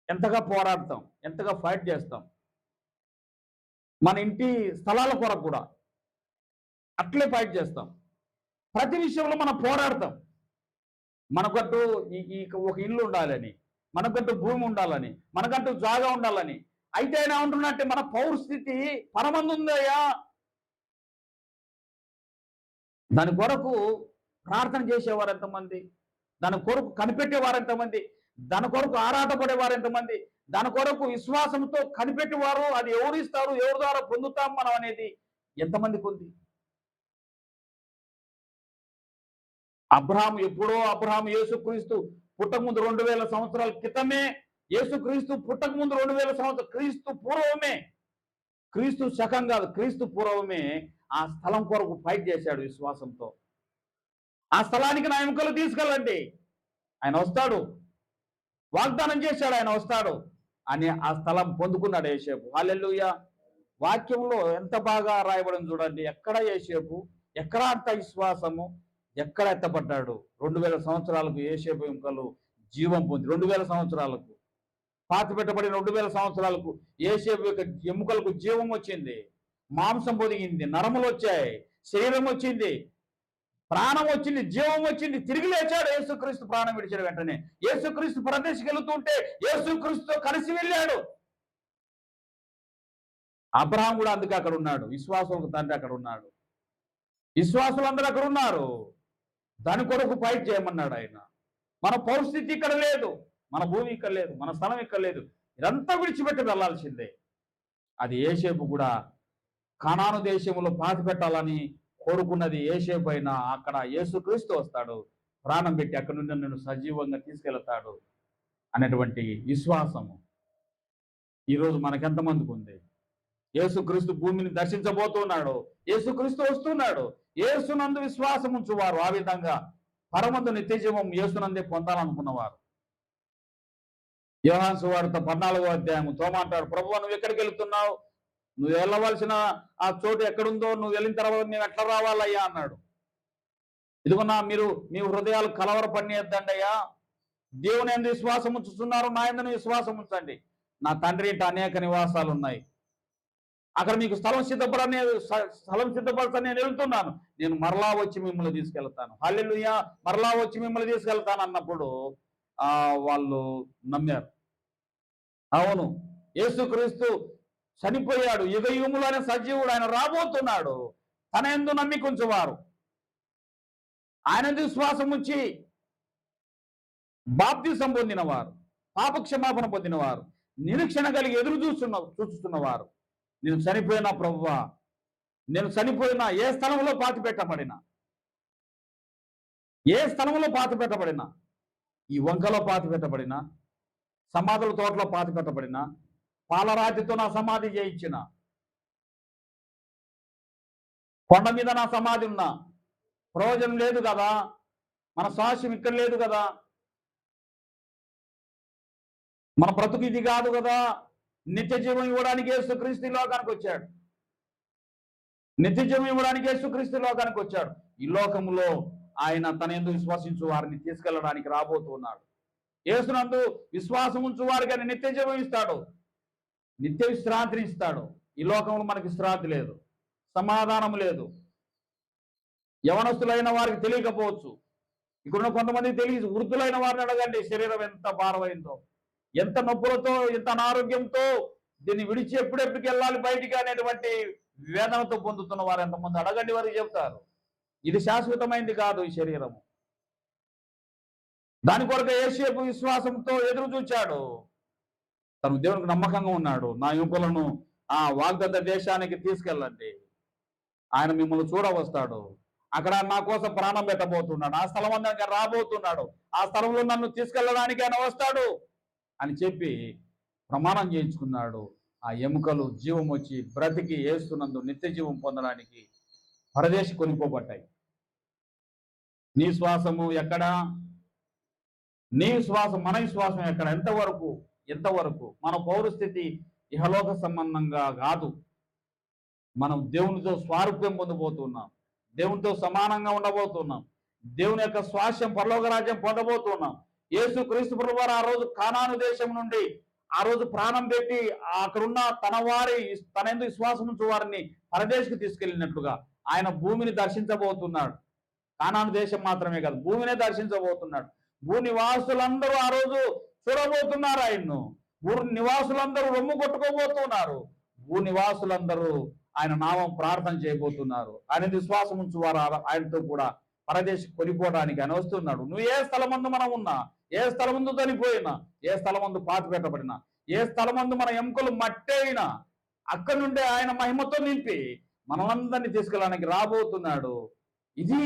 ఎంతగా పోరాడతాం, ఎంతగా ఫైట్ చేస్తాం. మన ఇంటి స్థలాల కొరకు కూడా అట్లే ఫైట్ చేస్తాం. ప్రతి విషయంలో మనం పోరాడతాం. మనకంటూ ఒక ఇల్లు ఉండాలని, మనకంటూ భూమి ఉండాలని, మనకంటూ జాగా ఉండాలని. అయితే ఆయన ఉంటున్నట్టే మన పౌరస్థితి పరమందు ఉందయ్యా. దాని కొరకు ప్రార్థన చేసేవారు ఎంతమంది, దాని కొరకు కనిపెట్టేవారు ఎంతమంది, దాని కొరకు ఆరాటపడేవారు ఎంతమంది, దాని కొరకు విశ్వాసంతో కనిపెట్టేవారు. అది ఎవరు ఇస్తారు, ఎవరి ద్వారా పొందుతాం మనం అనేది ఎంతమందికి ఉంది. అబ్రహాం యేసుక్రీస్తు పుట్టకముందు 2000 సంవత్సరాల క్రితమే, యేసుక్రీస్తు పుట్టకముందు 2000 సంవత్సరాలు క్రీస్తు పూర్వమే, క్రీస్తు శకం కాదు, క్రీస్తు పూర్వమే ఆ స్థలం కొరకు ఫైట్ చేశాడు విశ్వాసంతో. ఆ స్థలానికి నా ఎముకలు తీసుకెళ్ళండి, ఆయన వస్తాడు, వాగ్దానం చేశాడు, ఆయన వస్తాడు అని ఆ స్థలం పొందుకున్నాడు యేసేపు. హల్లెలూయా. వాక్యంలో ఎంత బాగా రాయబడింది చూడండి. ఎక్కడ యేసేపు, ఎక్కడ అంత విశ్వాసము, ఎక్కడ ఎత్తపడ్డాడు. 2000 సంవత్సరాలకు యేసేపు ఎముకలు జీవం పొంది, 2000 సంవత్సరాలకు పాతి పెట్టబడిన 2000 సంవత్సరాలకు యేసేపు యొక్క ఎముకలకు జీవం వచ్చింది. మాంసం పొదిగింది, నరములు వచ్చాయి, శరీరం వచ్చింది, ప్రాణం వచ్చింది, జీవం వచ్చింది. తిరిగి లేచాడు యేసుక్రీస్తు. ప్రాణం విడిచిన వెంటనే యేసుక్రీస్తు ప్రదేశకి వెళుతుంటే యేసుక్రీస్తుతో కలిసి వెళ్ళాడు. అబ్రహాం కూడా అందుకే అక్కడ ఉన్నాడు. విశ్వాసులకు తండ్రి అక్కడ ఉన్నాడు. విశ్వాసులందరూ అక్కడ ఉన్నారు. దాని కొరకు ఫైట్ చేయమన్నాడు ఆయన. మన పరిస్థితి ఇక్కడ లేదు, మన భూమి ఇక్కడ లేదు, మన స్థలం ఇక్కడ లేదు. ఇదంతా విడిచిపెట్టి వెళ్ళాల్సిందే. అది యేసేపు కూడా కానాను దేశంలో పాతి పెట్టాలని కోరుకున్నది యేసేపు అయినా, అక్కడ యేసుక్రీస్తు వస్తాడు, ప్రాణం పెట్టి అక్కడి నుండి నన్ను సజీవంగా తీసుకెళ్తాడు అనేటువంటి విశ్వాసము ఈరోజు మనకెంతమందికి ఉంది. యేసుక్రీస్తు భూమిని దర్శించబోతున్నాడు, యేసుక్రీస్తు వస్తున్నాడు. యేసునందు విశ్వాసం ఉంచువారు ఆ విధంగా పరమందు నిత్యజీవం యేసునందే పొందాలనుకున్నవారు. యోహాను సువార్త 14వ అధ్యాయము తోమా అంటాడు, ప్రభువా నువ్వు ఎక్కడికి వెళుతున్నావు, నువ్వు వెళ్ళవలసిన ఆ చోటు ఎక్కడుందో, నువ్వు వెళ్ళిన తర్వాత మేము ఎట్లా రావాలయ్యా అన్నాడు. ఇదిగో మీరు మీ హృదయాలు కలవరపడియొద్దండయ్యా, దేవుని యందు విశ్వాసం ఉంచుతున్నారు, నా యందు విశ్వాసం ఉంచండి. నా తండ్రి ఇంట అనేక నివాసాలు ఉన్నాయి, అక్కడ మీకు స్థలం సిద్ధపరచని నేను వెళ్తున్నాను, నేను మరలా వచ్చి మిమ్మల్ని తీసుకెళ్తాను. హల్లెలూయా. మరలా వచ్చి మిమ్మల్ని తీసుకెళ్తాను అన్నప్పుడు వాళ్ళు నమ్మారు. అవును, యేసుక్రీస్తు చనిపోయాడు, యుగయుగములు ఆయన సజీవుడు, ఆయన రాబోతున్నాడు. తన యందు నమ్మికుంచువారు, ఆయన విశ్వాసం ఉంచి బాప్తిసం పొందినవారు, పాపక్షమాపణ పొందినవారు, నిరీక్షణ కలిగి ఎదురు చూస్తున్నవారు, నేను చనిపోయినా ప్రభువా, నేను చనిపోయినా, ఏ స్థలంలో పాతి పెట్టబడినా, ఏ స్థలంలో పాతి పెట్టబడినా, ఈ వంకలో పాతి పెట్టబడినా, సమాధుల తోటలో పాతి పెట్టబడినా, పాలరాతితో నా సమాధి చేయించిన, కొండ మీద నా సమాధి ఉన్నా ప్రయోజనం లేదు కదా, మన సాక్ష్యం ఇక్కడ లేదు కదా, మన బ్రతుకు ఇది కాదు కదా. నిత్య జీవం ఇవ్వడానికి యేసుక్రీస్తు లోకానికి వచ్చాడు. నిత్య జీవం ఇవ్వడానికి యేసుక్రీస్తు లోకానికి వచ్చాడు. ఈ లోకంలో ఆయన తన యందు విశ్వసించు వారిని తీసుకెళ్ళడానికి రాబోతున్నాడు. యేసునందు విశ్వాసం ఉంచు వారికి ఆయన నిత్య జీవం ఇస్తాడు, నిత్య విశ్రాంతిని ఇస్తాడు. ఈ లోకంలో మనకి విశ్రాంతి లేదు, సమాధానం లేదు. యవనస్తులైన వారికి తెలియకపోవచ్చు, ఇక్కడున్న కొంతమంది తెలియదు. వృద్ధులైన వారిని అడగండి, శరీరం ఎంత భారమైందో, ఎంత నొప్పులతో, ఎంత అనారోగ్యంతో, దీన్ని విడిచి ఎప్పుడెప్పటికి వెళ్ళాలి బయటికి అనేటువంటి వేదనతో పొందుతున్న వారు ఎంతమంది అడగండి, వారికి చెప్తారు. ఇది శాశ్వతమైంది కాదు ఈ శరీరము. దాని కొరకు యేసేపు విశ్వాసంతో ఎదురు చూచాడు. తను దేవునికి నమ్మకంగా ఉన్నాడు. నా యువకులను ఆ వాగ్దత్త దేశానికి తీసుకెళ్ళండి, ఆయన మిమ్మల్ని చూడవస్తాడు, అక్కడ నా కోసం ప్రాణం పెట్టబోతున్నాడు, ఆ స్థలం అంతా రాబోతున్నాడు, ఆ స్థలంలో నన్ను తీసుకెళ్ళడానికి ఆయన వస్తాడు అని చెప్పి ప్రమాణం చేయించుకున్నాడు. ఆ ఎముకలు జీవం వచ్చి బ్రతికి ఏస్తున్నందు నిత్య జీవం పొందడానికి పరదేశి కొనిపోబడ్డాయి. నీ శ్వాసము ఎక్కడ? నీ విశ్వాసం, మన విశ్వాసం ఎక్కడ? ఎంతవరకు మన పౌరస్థితి ఇహలోక సంబంధంగా కాదు. మనం దేవునితో స్వారూప్యం పొందబోతున్నాం, దేవునితో సమానంగా ఉండబోతున్నాం, దేవుని యొక్క స్వాస్యం పరలోక రాజ్యం పొందబోతున్నాం. యేసుక్రీస్తు ప్రభువారు ఆ రోజు కానాను దేశం నుండి ఆ రోజు ప్రాణం పెట్టి అక్కడున్న తన యందు విశ్వాసం ఉంచు వారిని పరదేశకు తీసుకెళ్ళినట్లుగా ఆయన భూమిని దర్శించబోతున్నాడు. కానాను దేశం మాత్రమే కాదు, భూమినే దర్శించబోతున్నాడు. భూ నివాసులందరూ ఆ రోజు చూడబోతున్నారు ఆయన్ను. భూ నివాసులందరూ రొమ్ము కొట్టుకోబోతున్నారు. భూ నివాసులందరూ ఆయన నామం ప్రార్థన చేయబోతున్నారు. ఆయన విశ్వాసం ఉంచు వారు ఆయనతో కూడా పరదేశం కొనిపోవడానికి ఆయన వస్తున్నాడు. నువ్వు ఏ స్థలమందు మనం ఉన్నా, ఏ స్థలమందు చనిపోయినా, ఏ స్థలమందు పాతి పెట్టబడినా, ఏ స్థలమందు మన ఎముకలు మట్టైనా, అక్కడి నుండే ఆయన మహిమతో నింపి మనమందరినీ తీసుకెళ్ళడానికి రాబోతున్నాడు. ఇది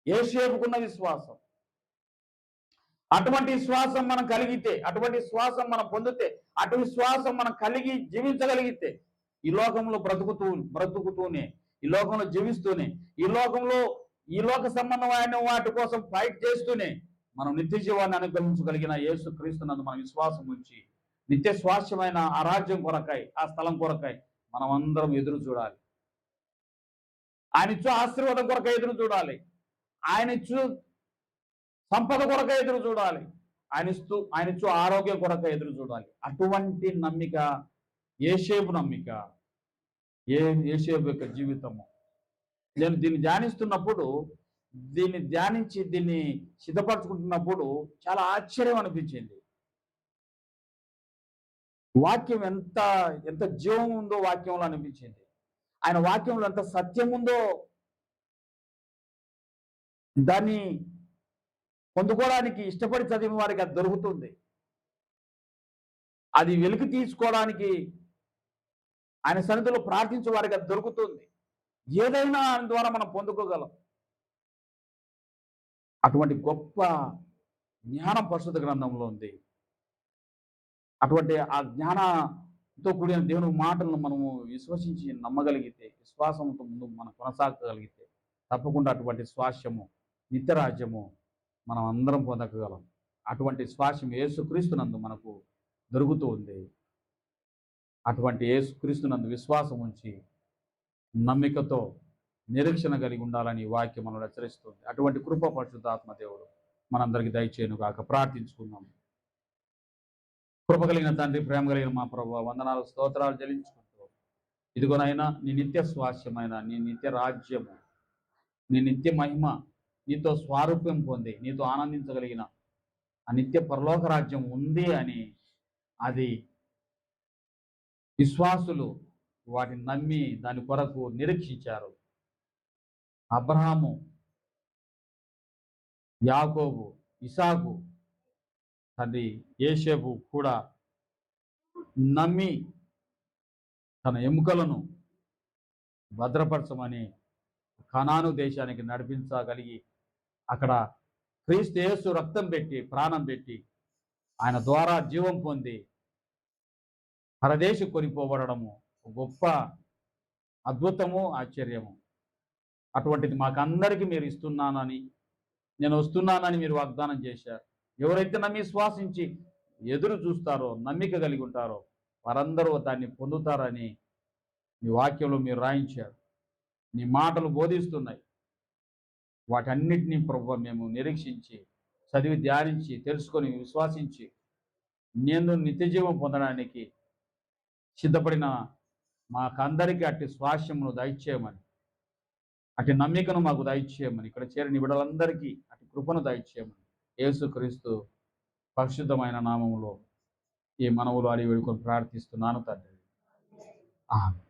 యేసేపుకున్న విశ్వాసం. అటువంటి విశ్వాసం మనం కలిగితే, అటువంటి విశ్వాసం మనం పొందితే, అటు విశ్వాసం మనం కలిగి జీవించగలిగితే, ఈ లోకంలో బ్రతుకుతూనే, ఈ లోకంలో జీవిస్తూనే, ఈ లోక సంబంధమైన వాటి కోసం ఫైట్ చేస్తూనే మనం నిత్య జీవాన్ని అనుగ్రహించగలిగిన యేసుక్రీస్తునందు మనం విశ్వాసం ఉంచి నిత్య స్వాస్థ్యమైన ఆ రాజ్యం కొరకై, ఆ స్థలం కొరకై మనం అందరం ఎదురు చూడాలి. ఆయన ఇచ్చు ఆశీర్వాదం కొరకై ఎదురు చూడాలి, ఆయన ఇచ్చు సంపద కొరకై ఎదురు చూడాలి, ఆయన ఇచ్చు ఆరోగ్యం కొరకై ఎదురు చూడాలి. అటువంటి నమ్మిక యేసేపు నమ్మిక, యేసేపు యొక్క జీవితము. నేను దీన్ని ధ్యానిస్తున్నప్పుడు, దీన్ని సిద్ధపరచుకుంటున్నప్పుడు చాలా ఆశ్చర్యం అనిపించింది. వాక్యం ఎంత జీవం ఉందో వాక్యంలో అనిపించింది. ఆయన వాక్యంలో ఎంత సత్యం ఉందో దాన్ని పొందుకోవడానికి ఇష్టపడి చదివిన వారికి అది దొరుకుతుంది. అది వెలికి తీసుకోవడానికి, ఆయన సన్నిధిలో ప్రార్థించే వారికి అది దొరుకుతుంది. ఏదైనా ఆయన ద్వారా మనం పొందుకోగలం. అటువంటి గొప్ప జ్ఞానం పరిశుద్ధ గ్రంథంలో ఉంది. అటువంటి ఆ జ్ఞానంతో కూడిన దేవుని మాటలను మనము విశ్వసించి నమ్మగలిగితే, విశ్వాసంతో ముందు మనం కొనసాగగలిగితే తప్పకుండా అటువంటి స్వాస్యము, నిత్యరాజ్యము మనం అందరం పొందగలం. అటువంటి స్వాస్యం యేసుక్రీస్తునందు మనకు దొరుకుతూ ఉంది. అటువంటి యేసుక్రీస్తునందు విశ్వాసం ఉంచి నమ్మికతో నిరీక్షణ కలిగి ఉండాలని ఈ వాక్యం మనల్ని హెచ్చరిస్తుంది. అటువంటి కృప పరిశుద్ధాత్మ దేవుడు మనందరికీ దయచేయను కాక ప్రార్థించుకుందాం. కృప కలిగిన తండ్రి, ప్రేమ కలిగిన మా ప్రభువా, వందనాలు స్తోత్రాలు చెల్లించుకుంటూ, ఇదిగోనైనా నీ నిత్య స్వాస్యమైన నీ నిత్య రాజ్యము, నీ నిత్య మహిమ, నీతో స్వారూప్యం పొంది నీతో ఆనందించగలిగిన ఆ నిత్య పరలోక రాజ్యం ఉంది అని అది విశ్వాసులు వాటిని నమ్మి దాని కొరకు నిరీక్షించారు. అబ్రహాము, యాకోబు, ఇసాకు, తండ్రి యేషేపు కూడా నమ్మి తన ఎముకలను భద్రపరచమని కనాను దేశానికి నడిపించగలిగి అక్కడ క్రీస్తు యేసు రక్తం పెట్టి ప్రాణం పెట్టి ఆయన ద్వారా జీవం పొంది పరదేశి కొనిపోబడము గొప్ప అద్భుతము, ఆశ్చర్యము. అటువంటిది మాకందరికీ మీరు ఇస్తున్నానని, నేను వస్తున్నానని మీరు వాగ్దానం చేశారు. ఎవరైతే నమ్మి శ్వాసించి ఎదురు చూస్తారో, నమ్మిక కలిగి ఉంటారో వారందరూ దాన్ని పొందుతారని మీ వాక్యంలో మీరు రాయించారు. నీ మాటలు బోధిస్తున్నాయి. వాటన్నిటినీ ప్రభువా మేము నిరీక్షించి చదివి ధ్యానించి తెలుసుకొని విశ్వాసించి నేను నిత్యజీవం పొందడానికి సిద్ధపడిన మాకందరికీ అట్టి స్వాస్యమును దయచేయమని, అటు నమ్మికను మాకు దయచేయమని, ఇక్కడ చేరిన బిడ్డలందరికీ అటు కృపను దయచేయమని యేసుక్రీస్తు పరిశుద్ధమైన నామములో ఈ మనవులు అడిగి వేడుకొని ప్రార్థిస్తున్నాను తండ్రి. ఆమేన్.